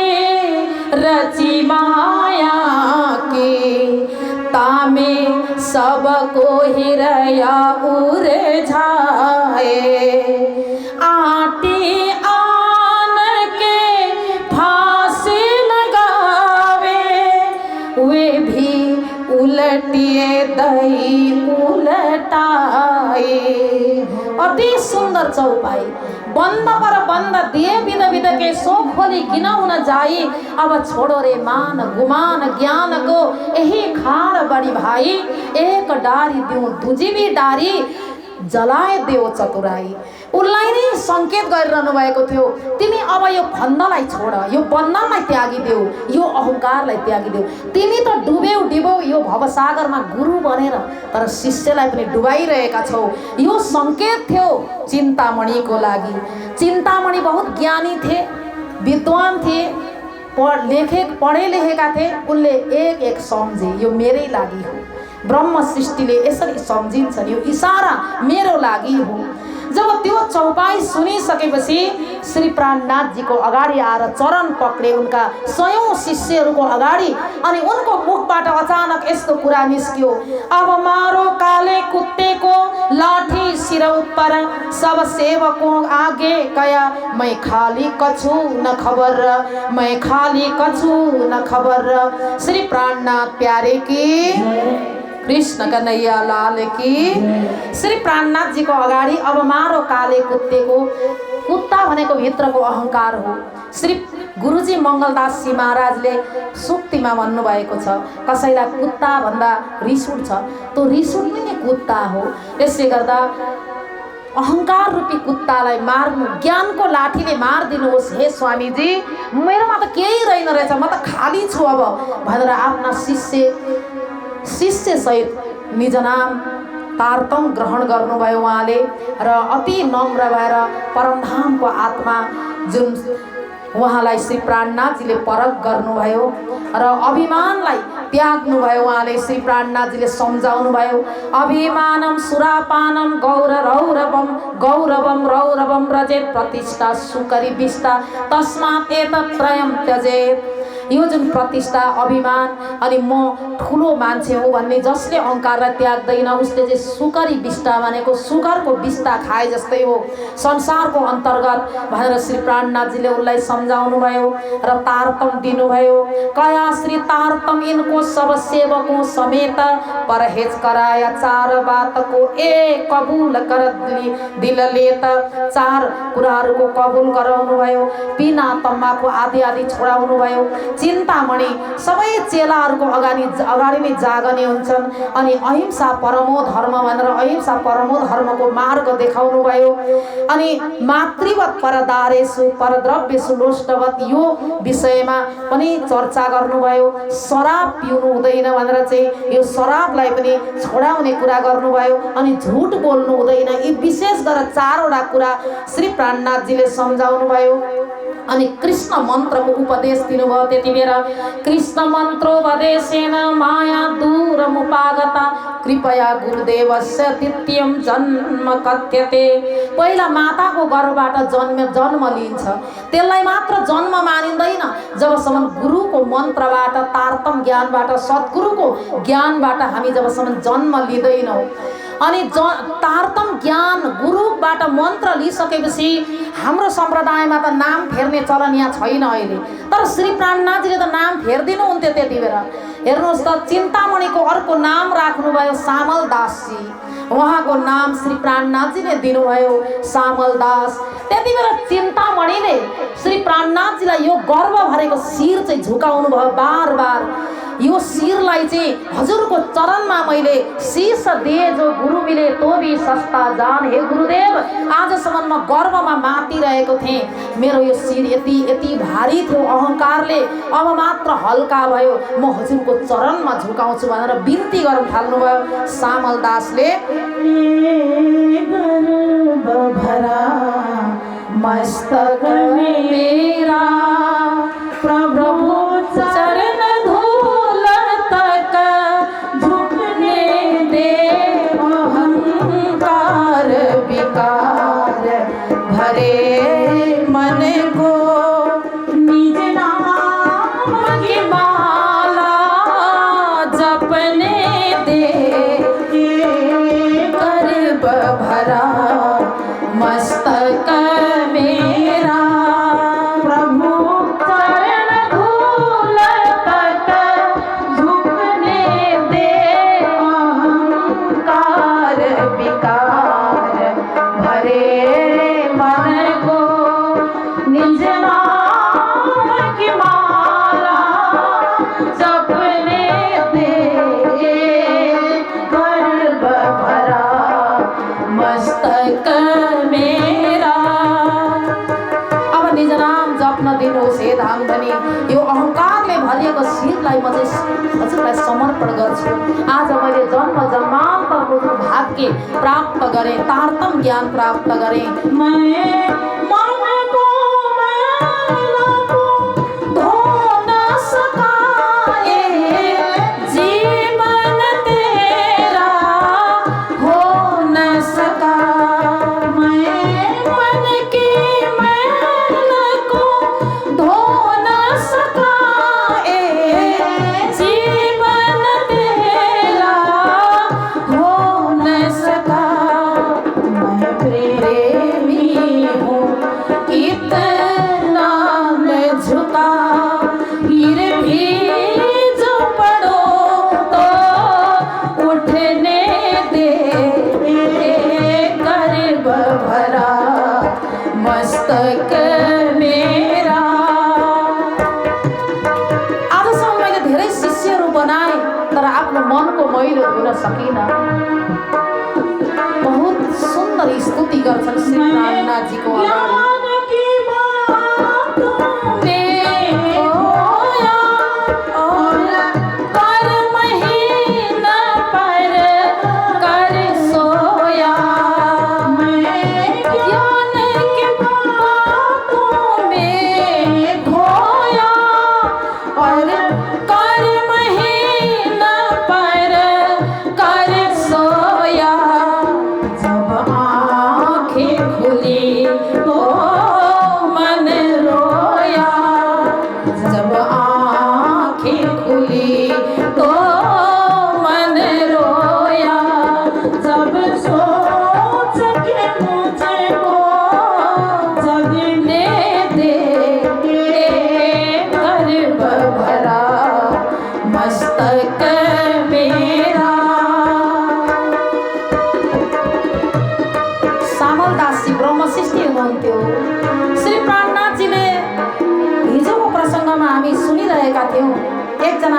रची माया की, तामे सबको हिरया उलझाए, आटी आन के फांसी लगावे, वे भी अति सुंदर चौपाई। बंद पर बंद दिए विध विध के सो खोली किन हुन जाई। अब छोड़ो रे मान गुमान ज्ञान को यही खाड़ बड़ी भाई। एक डारी दिउँ दुजीबी डारी जलाए देऊ चतुराई। उसलाई नै संकेत गरिरहनु भएको थियो, तिमी अब यो भन्नलाई छोड, यो बन्धनलाई त्यागिदेऊ, यो अहंकारलाई त्यागिदेऊ। तिमी त डुब्यौ डिबौ यो भवसागरमा गुरु बनेर, तर शिष्यलाई पनि डुबाइरहेका छौ। यो संकेत थियो चिन्तामणिको लागि। चिन्तामणि बहुत ज्ञानी थिए, विद्वान थिए, पढे लेखेका थिए। उनले एक एक सम्झे यो मेरै लागि हो। ब्रह्म सृष्टिले यसरी सम्झिन्छन्, यो इशारा मेरो लागि हो। जब त्यो चौपाई सुनिसकेपछि श्री प्राणनाथजीको अगाडि आएर चरण पक्रे उनका सयौं शिष्यहरूको अगाडि। अनि उनको मुखबाट अचानक यस्तो कुरा निस्क्यो, अब मारो काले कुत्ते को लाठी सिर ऊपर, सब सेवकों आगे कया मैं खाली कछु न खबर, मैं खाली कछु न खबर। श्री प्राणनाथ प्यारे की, कृष्ण कन्हैया लाल की। श्री प्राणनाथ जी को अगाडि अब मारो काले कुत्तेको, कुत्ता भनेको भित्रको अहंकार हो। श्री गुरुजी मंगलदास जी महाराजले सुक्तिमा भन्नुभएको छ, कसैलाई कुत्ता भन्दा रिस उठ्छ, त्यो रिस उठ्ने नै कुत्ता हो। यसले गर्दा अहंकार रूपी कुत्तालाई मार्नु, ज्ञानको लाठीले मारिदिनुहोस् हे स्वामीजी, मेरोमा त केही रहेन रहेछ, म त खाली छु अब भनेर आफ्ना शिष्य सहित निज नाम तारतम ग्रहण गर्नुभयो उहाँले। र अति नम्र भएर परमधामको आत्मा जुन उहाँलाई श्री प्राणनाथजीले परख गर्नुभयो र अभिमानलाई त्याग्नुभयो। उहाँले श्री प्राणनाथजीले सम्झाउनुभयो, अभिमानम सुरापानम गौरवम गौरवम रौरवम रजेत प्रतिष्ठा सुकरी विष्टा तस्मात् एतत् त्रयम् त्यजेत्। यो जुन प्रतिष्ठा अभिमान अनि म ठुलो मान्छे हो भन्ने जसले अहंकारलाई त्याग्दैन उसले चाहिँ सुकरी विष्टा भनेको सुकरको विष्टा खाए जस्तै हो, संसारको अन्तर्गत भनेर श्री प्राणनाथजीले उनलाई सम्झाउनु भयो र तारतम दिनुभयो। कया श्री तारतम इनको सब सेवकों समेत परहेज कराया, चार बात को एक कबूल कर दिल लेत। चार कुराहरूको कबुल गराउनु भयो, पिना तम्बाकु आदि आदि छोडाउनु भयो। चिन्तामणि सबै चेलाहरूको अगाडि नै जागने हुन्छन्। अनि अहिंसा परमो धर्म भनेर अहिंसा परमो धर्मको मार्ग देखाउनु भयो। अनि मातृवत परदारेषु परद्रव्येषु लोष्टवत यो विषयमा पनि चर्चा गर्नुभयो। शराब पिउनु हुँदैन भनेर चाहिँ यो शराबलाई पनि छोडाउने कुरा गर्नुभयो। अनि झुट बोल्नु हुँदैन, यी विशेष गरेर चारवटा कुरा श्री प्राणनाथजीले सम्झाउनु भयो। अनि कृष्ण मन्त्रको उपदेश दिनुभयो। त्यति बेर कृष्ण मन्त्रोपदेशेन माया दूरमुपागता, कृपया गुरुदेवस्य द्वितीयं जन्म कथ्यते। पहिला माताको गर्भबाट जन्म लिन्छ, त्यसलाई मात्र जन्म मानिँदैन जबसम्म गुरुको मन्त्रबाट तारतम ज्ञानबाट सद्गुरुको ज्ञानबाट हामी जबसम्म जन्म लिँदैनौँ। अनि तारतम ज्ञान गुरुबाट मन्त्र लिइसकेपछि हाम्रो सम्प्रदायमा त नाम फेर्ने चलन यहाँ छैन अहिले, तर श्री प्राणनाथजीले त नाम फेरिदिनुहुन्थ्यो त्यति बेर। हेर्नुहोस् त, चिन्तामणिको अर्को नाम राख्नुभयो सामल दासजी, उहाँको नाम श्री प्राणनाथजीले दिनुभयो सामल दास। त्यति बेर चिन्तामणिले श्री प्राणनाथजीलाई यो गर्व भरेको शिर चाहिँ झुकाउनु भयो बार बार। यो शिरलाई चाहिँ हजुरको चरणमा मैले शीश दिए, जो गुरु मिले तो भी सस्ता जान। हे गुरुदेव, आजसम्म म गर्वमा मातिरहेको थिएँ, मेरो यो शिर यति भारी थियो अहंकारले, अब मात्र हल्का भयो, म हजुरको चरणमा झुकाउँछु भनेर बिन्ती गर्न थाल्नुभयो सामल दासले। भरा मस्तक मेरा प्रभु चरण धूल तक झुकने दे, अहंकार विकार भरे मन को निज नाम की माला जपने दे। गर्भ भरा मस्तक मेरा प्रभु धामधनी यो अहंकारले भरिएको शिरलाई म चाहिँ हजुरलाई समर्पण गर्छु। आज मैले जन्म जन्मान्तरको भाग्य प्राप्त गरेँ, तारतम ज्ञान प्राप्त गरेँ। सकिन। बहुत सुंदर स्तुति गर्छन् श्री प्राणनाथ जी को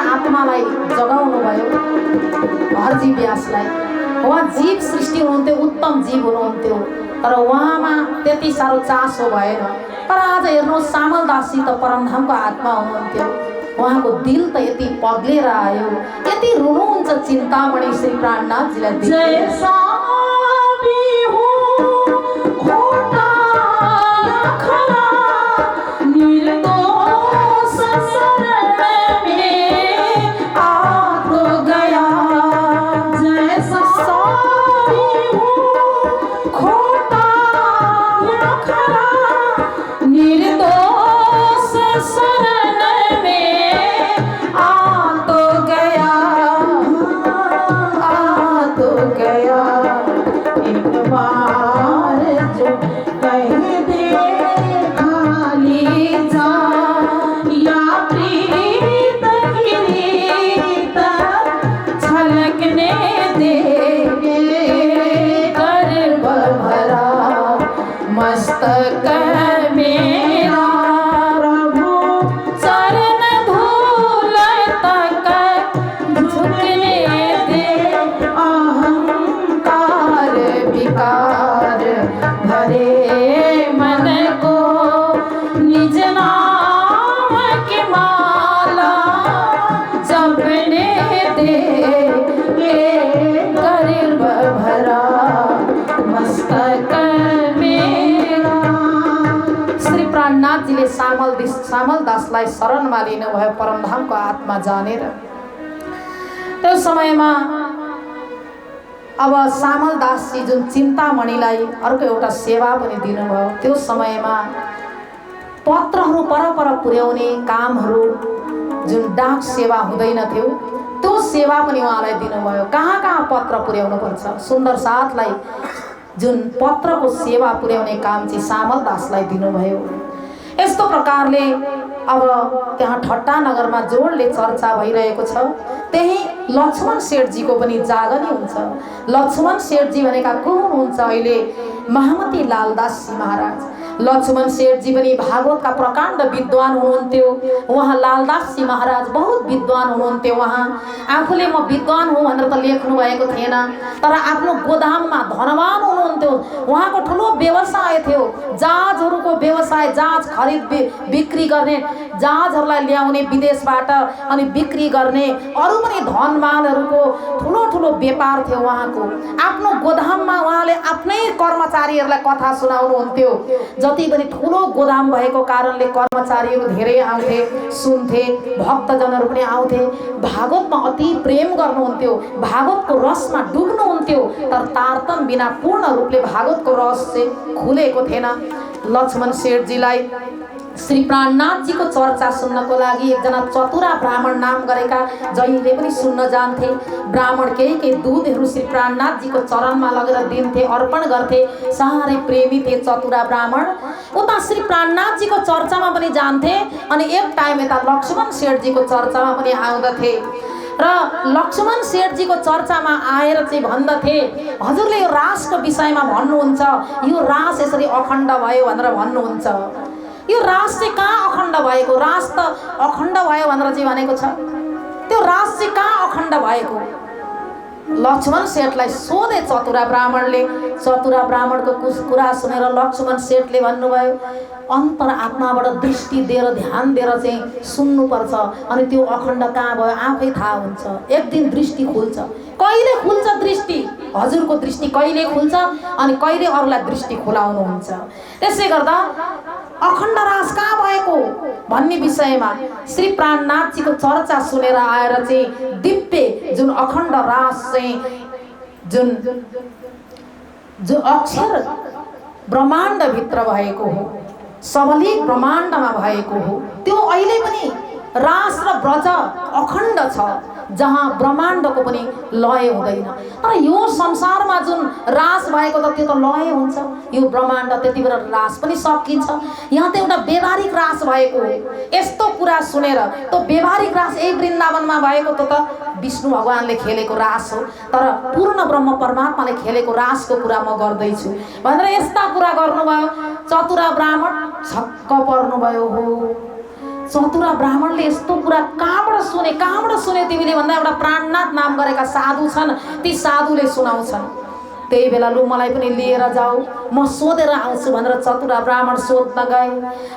आत्मालाई जगाउनु भयो हरजी व्यासलाई। उहाँ जीव सृष्टि हुनुहुन्थ्यो, उत्तम जीव हुनुहुन्थ्यो, तर उहाँमा त्यति साह्रो चासो भएन। तर आज हेर्नु सामलदासजी त परमधामको आत्मा हुनुहुन्थ्यो, उहाँको दिल त यति पग्लेर आयो, यति रुनुहुन्छ चिन्तामणि श्री प्राणनाथजीलाई सामलदासलाई शरणमा लिनुभयो परमधामको आत्मा जानेर। त्यो समयमा अब सामलदासजी जुन चिन्तामणिलाई अर्को एउटा सेवा पनि दिनुभयो। त्यो समयमा पत्रहरू परपर पुर्याउने कामहरू जुन डाक सेवा हुँदैन थियो, त्यो सेवा पनि उहाँलाई दिनुभयो। कहाँ कहाँ पत्र पुर्याउनु पर्छ, सुन्दर साथलाई जुन पत्रको सेवा पुर्याउने काम चाहिँ सामलदासलाई दिनुभयो। यस्तो प्रकारले अब त्यहाँ ठट्टा नगरमा जोडले चर्चा भइरहेको छ। त्यही लक्ष्मण शेठजीको पनि जागनी हुन्छ। लक्ष्मण शेठजी भनेका को हुनुहुन्छ? अहिले महामती लालदासजी महाराज। लक्ष्मण सेठजी पनि भागवतका प्रकाण्ड विद्वान हुनुहुन्थ्यो। उहाँ लालदासजी महाराज बहुत विद्वान हुनुहुन्थ्यो। उहाँ आफूले म विद्वान हुँ भनेर त लेख्नु भएको थिएन, तर आफ्नो गोदाममा धनवान हुनुहुन्थ्यो। उहाँको ठुलो व्यवसाय थियो, जहाजहरूको व्यवसाय, जहाज खरिद बिक्री गर्ने, जहाजहरूलाई ल्याउने विदेशबाट अनि बिक्री गर्ने, अरू पनि धनमालहरूको ठुलो ठुलो व्यापार थियो उहाँको। आफ्नो गोदाममा उहाँले आफ्नै कर्मचारीहरूलाई कथा सुनाउनुहुन्थ्यो। जति पनि ठुलो गोदाम भएको कारणले कर्मचारीहरू धेरै आउँथे, सुन्थे, भक्तजनहरू पनि आउँथे। भागवतमा अति प्रेम गर्नुहुन्थ्यो, भागवतको रसमा डुब्नुहुन्थ्यो, तर तारतम बिना पूर्ण रूपले भागवतको रस चाहिँ खुलेको थिएन। लक्ष्मण सेठजीलाई श्री प्राणनाथजीको चर्चा सुन्नको लागि एकजना चतुरा ब्राह्मण नाम गरेका जहिले पनि सुन्न जान्थे। ब्राह्मण केही दुधहरू श्री प्राणनाथजीको चरणमा लगेर दिन्थे, अर्पण गर्थे। साह्रै प्रेमी थिए चतुरा ब्राह्मण। उता श्री प्राणनाथजीको चर्चामा पनि जान्थे अनि एक टाइम यता लक्ष्मण सेठजीको चर्चामा पनि आउँदथे। र लक्ष्मण सेठजीको चर्चामा आएर चाहिँ भन्दथे, हजुरले यो रासको विषयमा भन्नुहुन्छ, यो रास यसरी अखण्ड भयो भनेर भन्नुहुन्छ। यो रास चाहिँ कहाँ अखण्ड भएको? रास त अखण्ड भयो भनेर चाहिँ भनेको छ, त्यो रास चाहिँ कहाँ अखण्ड भएको? लक्ष्मण सेठलाई सोधे चतुरा ब्राह्मणले। चतुरा ब्राह्मणको कुरा सुनेर लक्ष्मण सेठले भन्नुभयो, अन्तर आत्माबाट दृष्टि दिएर ध्यान दिएर चाहिँ सुन्नुपर्छ, अनि त्यो अखण्ड कहाँ भयो आफै थाहा हुन्छ। एक दिन दृष्टि खुल्छ। कहिले खुल्छ दृष्टि? हजुरको दृष्टि कहिले खुल्छ अनि कहिले अरूलाई दृष्टि खुलाउनुहुन्छ। त्यसै गर्दा अखण्ड रास कहाँ भएको भन्ने विषयमा श्री प्राणनाथजीको चर्चा सुनेर आएर चाहिँ दिव्य जुन अखण्ड रास चाहिँ जुन अक्षर ब्रह्माण्डभित्र भएको हो, सबलिक ब्रह्माण्डमा भएको हो, त्यो अहिले पनि रास र ब्रज अखण्ड छ, जहाँ ब्रह्माण्डको पनि लय हुँदैन। तर यो संसारमा जुन रास भएको त त्यो त लय हुन्छ, यो ब्रह्माण्ड त्यति बेला रास पनि सकिन्छ। यहाँ त एउटा व्यवहारिक रास भएको हो। यस्तो कुरा सुनेर त्यो व्यवहारिक रास यही वृन्दावनमा भएको त विष्णु भगवानले खेलेको रास हो, तर पूर्ण ब्रह्म परमात्माले खेलेको रासको कुरा म गर्दैछु भनेर यस्ता कुरा गर्नुभयो। चतुरा ब्राह्मण छक्क पर्नुभयो। हो, चतुरा ब्राह्मणले यस्तो कुरा कहाँबाट सुने तिमीले भन्दा एउटा प्राणनाथ नाम गरेका साधु छन्, ती साधुले सुनाउँछन्। त्यही बेला लु मलाई पनि लिएर जाऊ, म सोधेर आउँछु भनेर चतुरा ब्राह्मण सोध्न गए।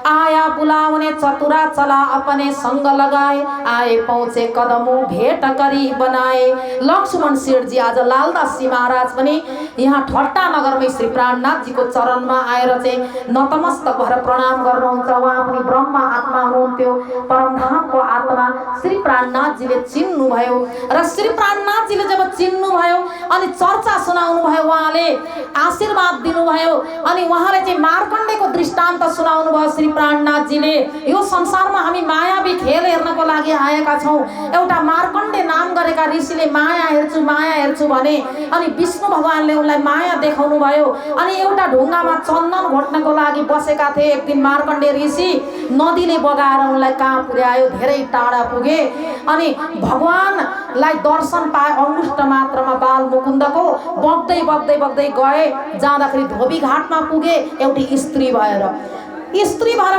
आया बुलाउने चतुरा चला अपने संग लगाए, आए पहुँचे कदमों भेट करी बनाए। लक्ष्मण सेठजी आज लालदासजी महाराज पनि यहाँ ठट्टा नगरमै श्री प्राणनाथजीको चरणमा आएर चाहिँ नतमस्तक भएर प्रणाम गर्नुहुन्छ। उहाँ पनि ब्रह्म आत्मा हुनुहुन्थ्यो, परमधामको आत्मा श्री प्राणनाथजीले चिन्नुभयो। र श्री प्राणनाथजीले जब चिन्नुभयो अनि चर्चा सुनाउनु भयो, उहाँले आशीर्वाद दिनुभयो अनि उहाँले चाहिँ मार्कण्डेयको दृष्टान्त सुनाउनु भयो। श्री प्राणनाथजीले यो संसारमा हामी मायावी खेल हेर्नको लागि आएका छौँ। एउटा मार्कण्डेय नाम गरेका ऋषिले माया हेर्छु भने अनि विष्णु भगवानले उनलाई माया देखाउनु भयो। अनि एउटा ढुङ्गामा चन्दन घोट्नको लागि बसेका थिए एक दिन मार्कण्डेय ऋषि। नदीले बगाएर उनलाई कहाँ पुर्यायो, धेरै टाढा पुगे अनि भगवानलाई दर्शन पाए अंगुष्ठ मात्रमा बाल मुकुन्दको। बग्दै गए, जाँदाखेरि धोबी घाटमा पुगे। एउटी स्त्री भएर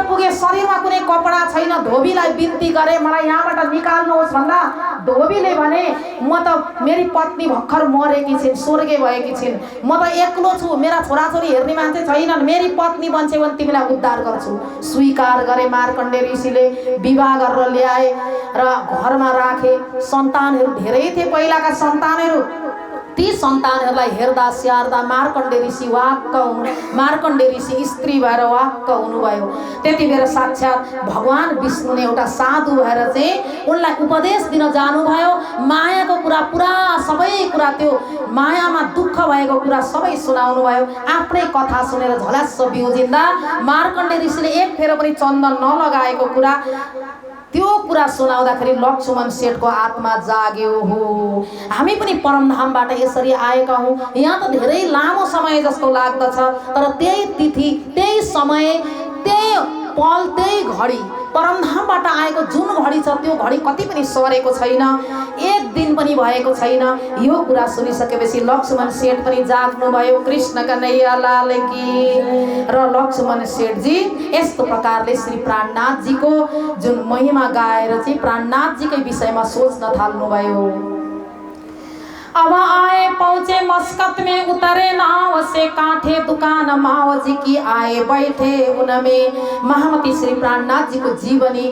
पुगे, शरीरमा कुनै कपडा छैन। धोबीलाई बिन्ती गरे मलाई यहाँबाट निकाल्नुहोस् भन्दा धोबीले भने म त मेरी पत्नी भर्खर मरेकी छिन्, स्वर्गे भएकी छिन्, म त एक्लो छु, मेरा छोराछोरी हेर्ने मान्छे छैनन्, मेरी पत्नी बन्छे भने तिमीलाई उद्धार गर्छु। स्वीकार गरे मार्कण्डेय ऋषिले, विवाह गरेर ल्याए र घरमा राखे। सन्तानहरू धेरै थिए पहिलाका सन्तानहरू। ती सन्तानहरूलाई हेर्दा स्याहार्दा मार्कण्डेय ऋषि वाक्क हुनु, मार्कण्डेय ऋषि स्त्री भएर वाक्क हुनुभयो। त्यति बेला साक्षात् भगवान विष्णुले एउटा साधु भएर चाहिँ उनलाई उपदेश दिन जानुभयो। मायाको कुरा पुरा सबै कुरा, त्यो मायामा दुःख भएको कुरा सबै सुनाउनु भयो। आफ्नै कथा सुनेर झल्यास्स बिउजिँदा मार्कण्डेय ऋषिले एक फेर पनि चन्दन नलगाएको कुरा, त्यो कुरा सुनाउँदाखेरि लक्ष्मण सेठको आत्मा जाग्यो। हो, हामी पनि परमधामबाट यसरी आएका हौँ। यहाँ त धेरै लामो समय जस्तो लाग्दछ, तर त्यही तिथि, त्यही समय, त्यही पल, त्यही घडी परमधामबाट आएको जुन घडी छ त्यो घडी कति पनि सरेको छैन, एक दिन पनि भएको छैन। यो कुरा सुनिसकेपछि लक्ष्मण सेठ पनि जाग्नुभयो। कृष्ण कन्हैया लाल की। र लक्ष्मण सेठजी यस्तो प्रकारले श्री प्राणनाथजीको जुन महिमा गाएर चाहिँ प्राणनाथजीकै विषयमा सोच्न थाल्नुभयो। अब आए पहुंचे मस्कत में, उतरे नाव से कांठे दुकान माव जी की आए बैठे उनमें। महामती श्री प्राणनाथ जी को जीवनी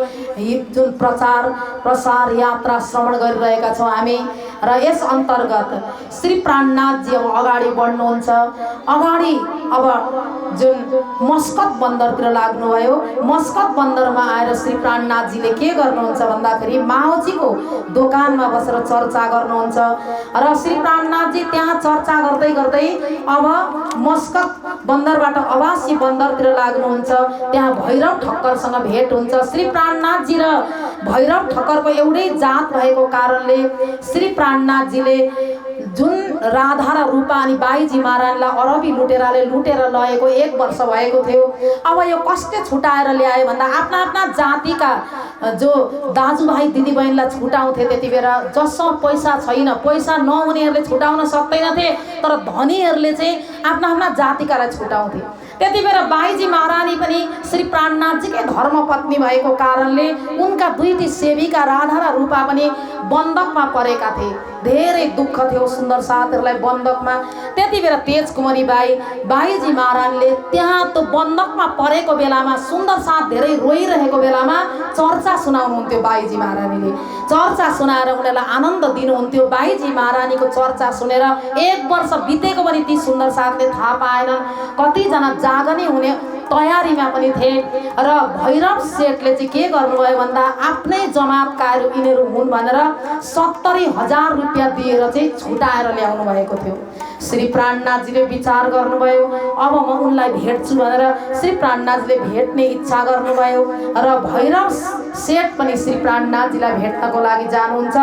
जुन प्रचार प्रसार यात्रा श्रवण गरिरहेका छौं हामी र यस अन्तर्गत श्री प्राणनाथ जी अब अगाडि बढ्नुहुन्छ। अगाडि अब जुन मस्कत बन्दरतिर लाग्नुभयो। मस्कत बन्दरमा आएर श्री प्राणनाथ जीले के गर्नुहुन्छ भन्दाखेरि मावजीको दोकानमा बसेर चर्चा गर्नुहुन्छ र श्री प्राणनाथ जी त्यहाँ चर्चा गर्दै गर्दै अब मस्कत बन्दरबाट अवासी बन्दरतिर लाग्नुहुन्छ। त्यहाँ भैरव ठक्करसँग भेट हुन्छ। श्री प्राणनाथ जी र भैरव ठक्करको एउटै जात भएको कारणले श्री प्राणनाथ जीले जुन राधा र रूपा अनि बाईजी महाराजलाई अरबी लुटेराले लुटेर लगेको 1 वर्ष भएको थियो। अब यो कसले छुटाएर ल्यायो भन्दा आफ्ना आफ्ना जातिका जो दाजुभाइ दिदीबहिनीलाई छुटाउँथे त्यति बेला। जसमा पैसा छैन, पैसा नहुनेहरूले छुटाउन सक्दैनथे, तर धनीहरूले चाहिँ आफ्ना आफ्ना जातिकालाई छुटाउँथे। त्यति बेला बाईजी महारानी पनि श्री प्राणनाथजीकै धर्मपत्नी भएको कारणले उनका दुईटी सेविका राधा र रूपा पनि बन्दकमा परेका थिए। धेरै दुःख थियो सुन्दर साथीहरूलाई बन्दकमा। त्यति बेला तेजकुमारी बाईजी महारानीले त्यहाँ त्यो बन्दकमा परेको बेलामा सुन्दर साथ धेरै रोइरहेको बेलामा चर्चा सुनाउनुहुन्थ्यो। बाईजी महारानीले चर्चा सुनाएर उनीहरूलाई आनन्द दिनुहुन्थ्यो। बाईजी महारानीको चर्चा सुनेर 1 वर्ष बितेको पनि ती सुन्दर साथले थाहा पाएनन्। कतिजना जागने हुने तयारीमा पनि थिए र भैरव सेठले चाहिँ के गर्नुभयो भन्दा आफ्नै जमातकाहरू यिनीहरू हुन् भनेर 70,000 रुपियाँ दिएर चाहिँ छुटाएर ल्याउनु भएको थियो। श्री प्राणनाथजीले विचार गर्नुभयो अब म उनलाई भेट्छु भनेर श्री प्राणनाथजीले भेट्ने इच्छा गर्नुभयो र भैरव सेठ पनि श्री प्राणनाथजीलाई भेट्नको लागि जानुहुन्छ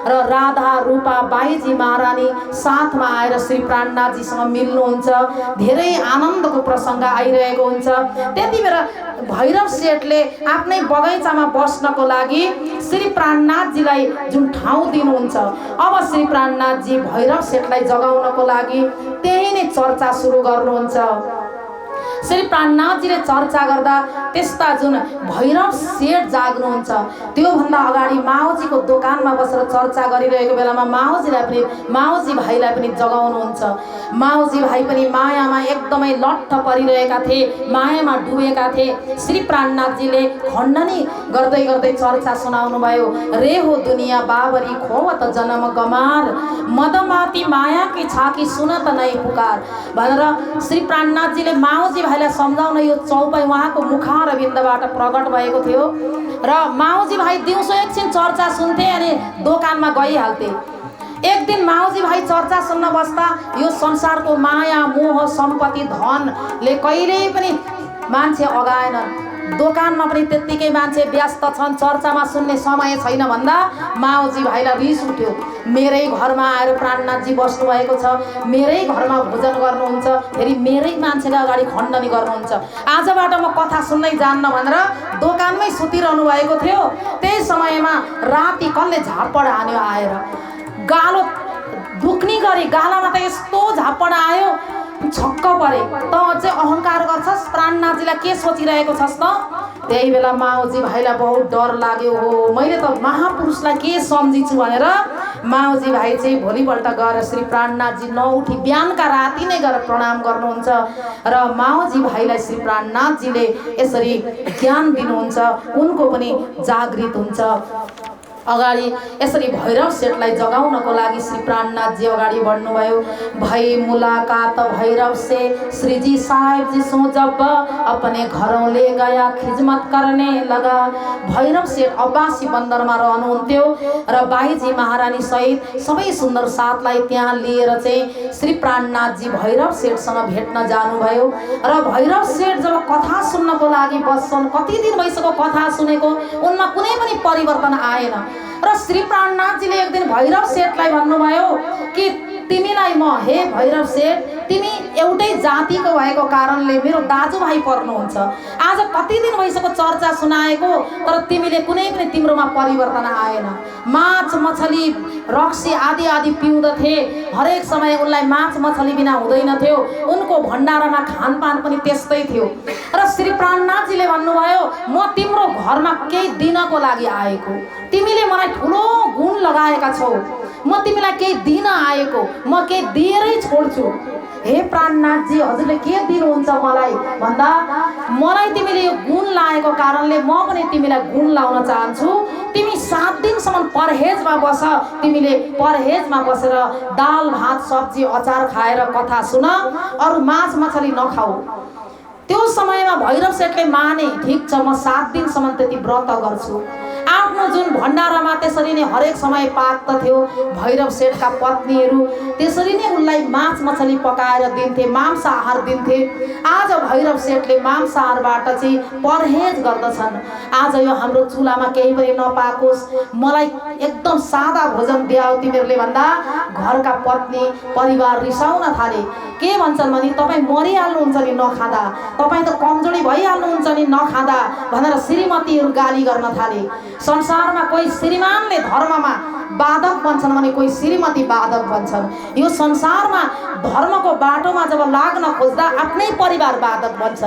र राधा रूपा बाईजी महारानी साथमा आएर श्री प्राणनाथजीसँग मिल्नुहुन्छ। धेरै आनन्दको प्रसङ्ग आइरहेको हुन्छ। त्यति बेला भैरव सेठले आफ्नै बगैँचामा बस्नको लागि श्री प्राणनाथजीलाई जुन ठाउँ दिनुहुन्छ, अब श्री प्राणनाथजी भैरव सेठलाई जगाउनको लागि त्यही नै चर्चा सुरु गर्नुहुन्छ। श्री प्राणनाथजीले चर्चा गर्दा त्यस्ता जुन भैरव सेठ जाग्नुहुन्छ त्योभन्दा अगाडि मावजीको दोकानमा बसेर चर्चा गरिरहेको बेलामा मावजी भाइलाई पनि जगाउनुहुन्छ। मावजी भाइ पनि मायामा एकदमै लट्ठ परिरहेका थिए, मायामा डुबेका थिए। श्री प्राणनाथजीले खण्डनी गर्दै गर्दै चर्चा सुनाउनु भयो। रे हो दुनिया बाबरी खोवत जन्म गमार, मदमाती माया की छाकी सुनत नै पुकार भनेर श्री प्राणनाथजीले मावजी भाइलाई सम्झाउन यो चौपाई उहाँको मुखार बिन्दबाट प्रकट भएको थियो र मावजी भाइ दिउँसो एकछिन चर्चा सुन्थे अनि दोकानमा गइहाल्थे। एक दिन मावजी भाइ चर्चा सुन्न बस्दा यो संसारको माया मोह सम्पत्ति धनले कहिल्यै पनि मान्छे अगाएन। दोकानमा पनि त्यत्तिकै मान्छे व्यस्त छन्, चर्चामा सुन्ने समय छैन भन्दा मावजी भाइलाई रिस उठ्यो। मेरै घरमा आएर प्राणनाथजी बस्नु भएको छ, मेरै घरमा भोजन गर्नुहुन्छ, फेरि मेरै मान्छेले अगाडि खण्डनी गर्नुहुन्छ। आजबाट म कथा सुन्नै जान्न भनेर दोकानमै सुतिरहनु भएको थियो। त्यही समयमा राति कसले झापड हान्यो आएर, गालो दुख्ने गरी गालामा त यस्तो झापड आयो छक्क परे। त चाहिँ अहंकार गर्छस्, प्राणनाथजीलाई के सोचिरहेको छस् त? त्यही बेला मावजी भाइलाई बहुत डर लाग्यो। हो मैले त महापुरुषलाई के सम्झिछु भनेर मावजी भाइ चाहिँ भोलिपल्ट गएर श्री प्राणनाथजी नउठी बिहानका राति नै गएर प्रणाम गर्नुहुन्छ र मावजी भाइलाई श्री प्राणनाथजीले यसरी ज्ञान दिनुहुन्छ, उनको पनि जागृत हुन्छ। अगाडि यसरी भैरव सेठलाई जगाउनको लागि श्री प्राणनाथजी अगाडि बढ्नुभयो। भई मुलाकात भैरव से श्रीजी साहेब जी सो जब अपने घरों ले गया खिदमत करने लगा। भैरव सेठ अब्बासी बन्दरमा रहनुहुन्थ्यो र बाईजी महारानी सहित सबै सुन्दर साथलाई त्यहाँ लिएर चाहिँ श्री प्राणनाथजी भैरव सेठसँग भेट्न जानुभयो र भैरव सेठ जब कथा सुन्नको लागि बस्छन्, कति दिन भइसक्यो कथा सुनेको, उनमा कुनै पनि परिवर्तन आएन र श्री प्राणनाथजीले एक दिन भैरव सेठलाई भन्नुभयो कि तिमीलाई म हे भैरव सेठ तिमी एउटै जातिको भएको कारणले मेरो दाजुभाइ पर्नुहुन्छ। आज कति दिन भइसक्यो चर्चा सुनाएको, तर तिमीले कुनै पनि तिम्रोमा परिवर्तन आएन। माछ मछली रक्सी आदि आदि पिउँदथे, हरेक समय उनलाई माछ मछली बिना हुँदैन थियो। उनको भण्डारामा खानपान पनि त्यस्तै थियो। र श्री प्राणनाथजीले भन्नुभयो, म तिम्रो घरमा केही दिनको लागि आएको, तिमीले मलाई ठुलो गुण लगाएका छौ, म तिमीलाई केही दिन आएको, म केही दिएरै छोड्छु। हे प्राणनाथजी, हजुरले के दिनुहुन्छ मलाई भन्दा, मलाई तिमीले यो गुण लागेको कारणले म पनि तिमीलाई गुण लाउन चाहन्छु। तिमी 7 दिनसम्म परहेजमा बस। तिमीले परहेजमा बसेर दाल भात सब्जी अचार खाएर कथा सुन, अरू माछ मछली नखाऊ। त्यो समयमा भैरव सेठले माने, ठिक छ, म 7 दिनसम्म त्यति व्रत गर्छु। आफ्नो जुन भण्डारामा त्यसरी नै हरेक समय पाक्दथ्यो, भैरव सेठका पत्नीहरू त्यसरी नै उनलाई माछ मछली पकाएर दिन्थे, मांसाहार दिन्थे। आज भैरव सेठले मांसाहारबाट चाहिँ परहेज गर्दछन्। आज यो हाम्रो चुलामा केही पनि नपाकोस्, मलाई एकदम सादा भोजन दियाऊ तिमीहरूले भन्दा घरका पत्नी परिवार रिसाउन थाले। के भन्छन् भने, तपाईँ मरिहाल्नुहुन्छ नि नखाँदा, तपाईँ त कमजोरी भइहाल्नुहुन्छ नि नखाँदा भनेर श्रीमतीहरू गाली गर्न थाले। संसारमा कोही श्रीमानले धर्ममा बाधक बन्छन् भने कोही श्रीमती बाधक बन्छन्। यो संसारमा धर्मको बाटोमा जब लाग्न खोज्दा आफ्नै परिवार बाधक बन्छ।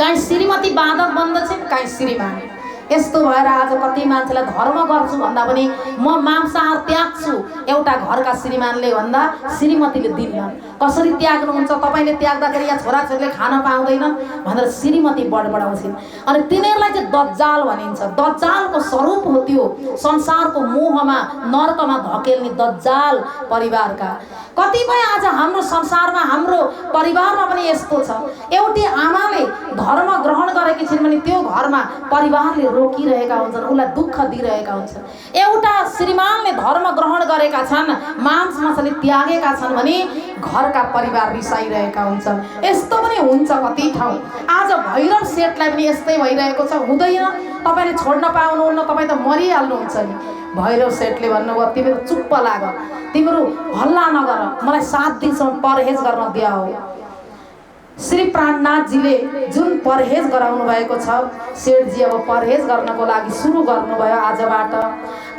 काहीँ श्रीमती बाधक बन्दछन्, काहीँ श्रीमान। यस्तो भएर आज कति मान्छेलाई धर्म गर्छु भन्दा पनि म मांसाहार त्याग्छु, एउटा घरका श्रीमानले भन्दा श्रीमतीले दिन्नन्। कसरी त्याग्नुहुन्छ? तपाईँले त्याग्दाखेरि या छोराछोरीले खान पाउँदैनन् भनेर श्रीमती बडबडाउँछिन्। अनि तिनीहरूलाई चाहिँ दज्जाल भनिन्छ। दज्जालको स्वरूप हो त्यो, संसारको मोहमा नर्कमा धकेल्ने दज्जाल परिवारका। कतिपय आज हाम्रो संसारमा हाम्रो परिवारमा पनि यस्तो छ, एउटी आमाले धर्म ग्रहण गरेकी छिन् भने त्यो घरमा परिवारले रोकिरहेका हुन्छन्, उसलाई दुःख दिइरहेका हुन्छन्। एउटा श्रीमानले धर्म ग्रहण गरेका छन्, मांस मछली त्यागेका छन् भने घरका परिवार रिसाइरहेका हुन्छन्। यस्तो पनि हुन्छ कति ठाउँ। आज भैरव सेठलाई पनि यस्तै भइरहेको छ। हुँदैन, तपाईँले छोड्न पाउनुहुन्न, तपाईँ त मरिहाल्नुहुन्छ नि। भैरव सेठले भन्नुभयो, तिमीहरू चुप्प लाग, तिमीहरू हल्ला नगर, मलाई 7 दिनसम्म परहेज गर्न दियाऊ। श्री प्राणनाथजीले जुन परहेज गराउनु भएको छ, सेठजी अब परहेज गर्नको लागि सुरु गर्नुभयो। आजबाट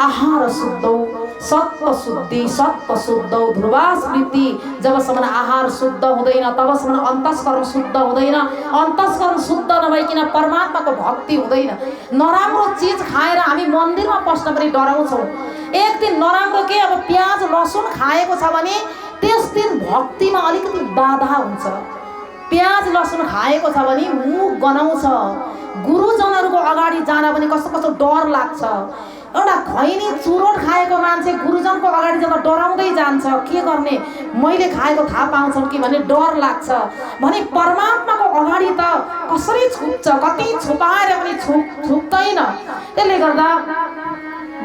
आहार शुद्धौ सत्व शुद्धि, सत्व शुद्धौ ध्रुवा स्मृति। जबसम्म आहार शुद्ध हुँदैन तबसम्म अन्तस्करण शुद्ध हुँदैन। अन्तस्करण शुद्ध नभइकन परमात्माको भक्ति हुँदैन। नराम्रो चिज खाएर हामी मन्दिरमा पस्न पनि डराउँछौँ। एक दिन नराम्रो के, अब प्याज लसुन खाएको छ भने त्यस दिन भक्तिमा अलिकति बाधा हुन्छ। प्याज लसुन खाएको छ भने मुख गनाउँछ। गुरुजनहरूको अगाडि जान पनि कस्तो कस्तो डर लाग्छ। एउटा खैनी चुरोट खाएको मान्छे गुरुजनको अगाडि जाँदा डराउँदै जान्छ। के गर्ने, मैले खाएको थाहा पाउँछन् कि भन्ने डर लाग्छ भने परमात्माको अगाडि त कसरी छुप्छ, कति छुपाएर पनि छुप्दैन। त्यसले गर्दा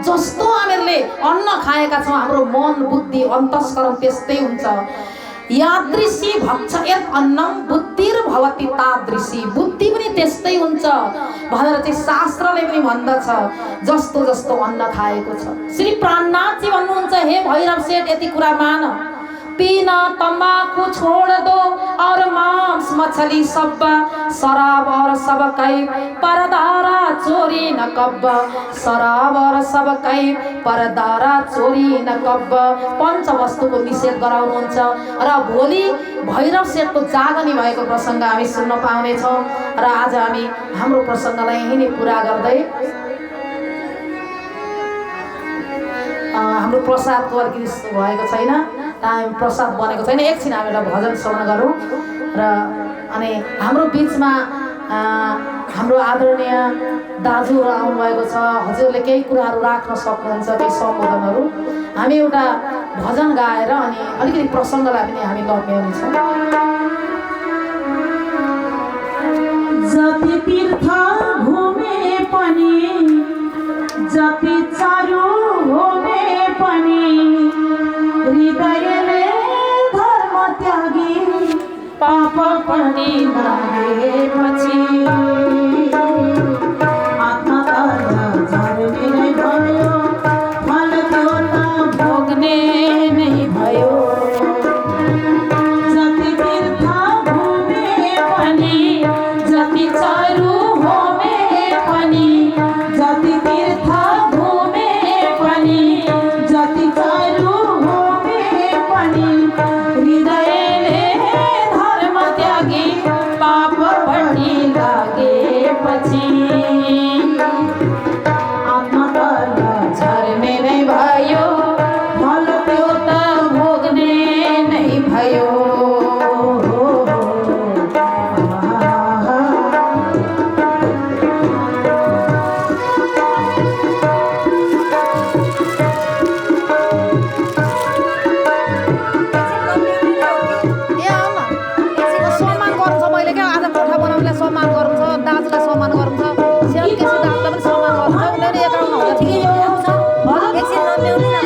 जस्तो हामीहरूले अन्न खाएका छौँ, हाम्रो मन बुद्धि अन्तस्करण त्यस्तै हुन्छ। यादृशी भक्षयत् अन्नम बुद्धिर्भवति तादृशी। बुद्धि पनि त्यस्तै हुन्छ भनेर चाहिँ शास्त्रले पनि भन्दछ, जस्तो जस्तो अन्न खाएको छ। श्री प्राणनाथजी भन्नुहुन्छ, हे भैरव सेठ, यति कुरा मान, पीना तंबाकू छोड़ दो और मांस मछली सब, शराब और सब कई परदारा चोरी न कब, शराब और सब कई परदारा चोरी न कब। पञ्चवस्तुको निषेध गराउनुहुन्छ र भोलि भैरव सेठको जागनी भएको प्रसङ्ग हामी सुन्न पाउनेछौँ। र आज हामी हाम्रो प्रसङ्गलाई यही नै पुरा गर्दै हाम्रो प्रसादको अलिकति भएको छैन, टाइम प्रसाद बनेको छैन। एकछिन हामी एउटा भजन श्रवण गरौँ र अनि हाम्रो बिचमा हाम्रो आदरणीय दाजुहरू आउनुभएको छ। हजुरले केही कुराहरू राख्न सक्नुहुन्छ, केही सम्बोधनहरू। हामी एउटा भजन गाएर अनि अलिकति प्रसङ्गलाई पनि हामी लम्ब्याउनेछौँ। जति तीर्थ घुमे पनि, जति चारु घुमे पनि, हृदयले धर्म त्यागी पाप पनि लागेपछि आत्मा त झर्ने नै भयो, फल त्यो त भोग्ने नै भयो। जति चारू होमे पनि जति तीर्थ घुमे पनि जति चारू होमे पनि हृदयले धर्म त्यागी पापपट्टि लागेपछि आत्मा तल झर्ने नै भयो फल त्यो त भोग्ने नै भयो सम्मान गर्नु छ दाजुलाई सम्मान गर्नु छ स्याल केसी दाजुलाई पनि सम्मान गर्नु छ उनीहरू एकाउन्न हुँदा ठिकै हुन्छ एकछिन नम्याउनु न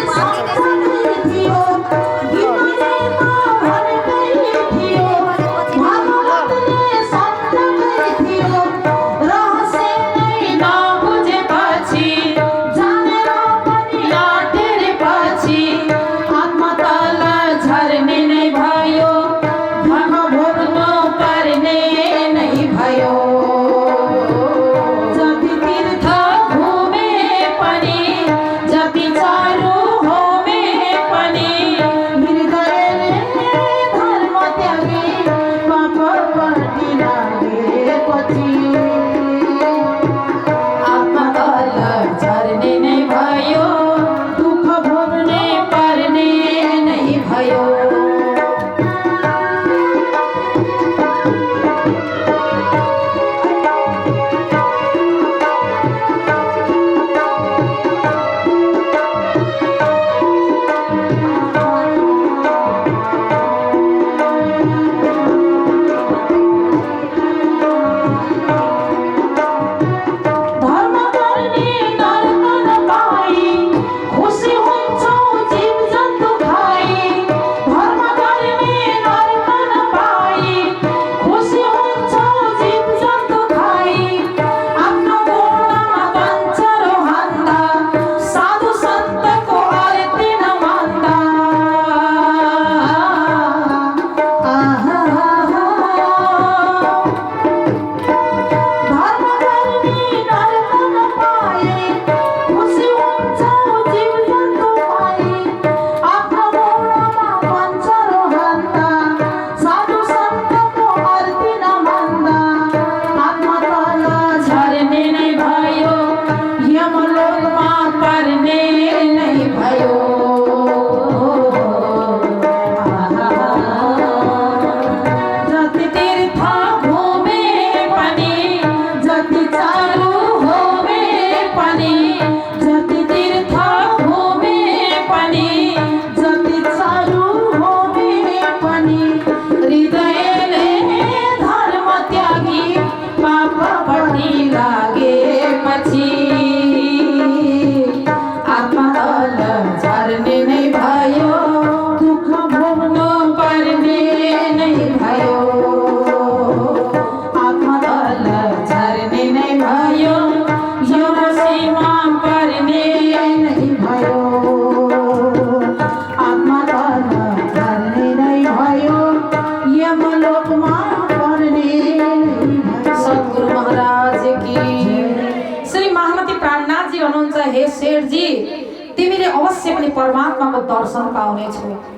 हे शेरजी तिमीले अवश्य पनि परमात्माको दर्शन पाउनेछौ।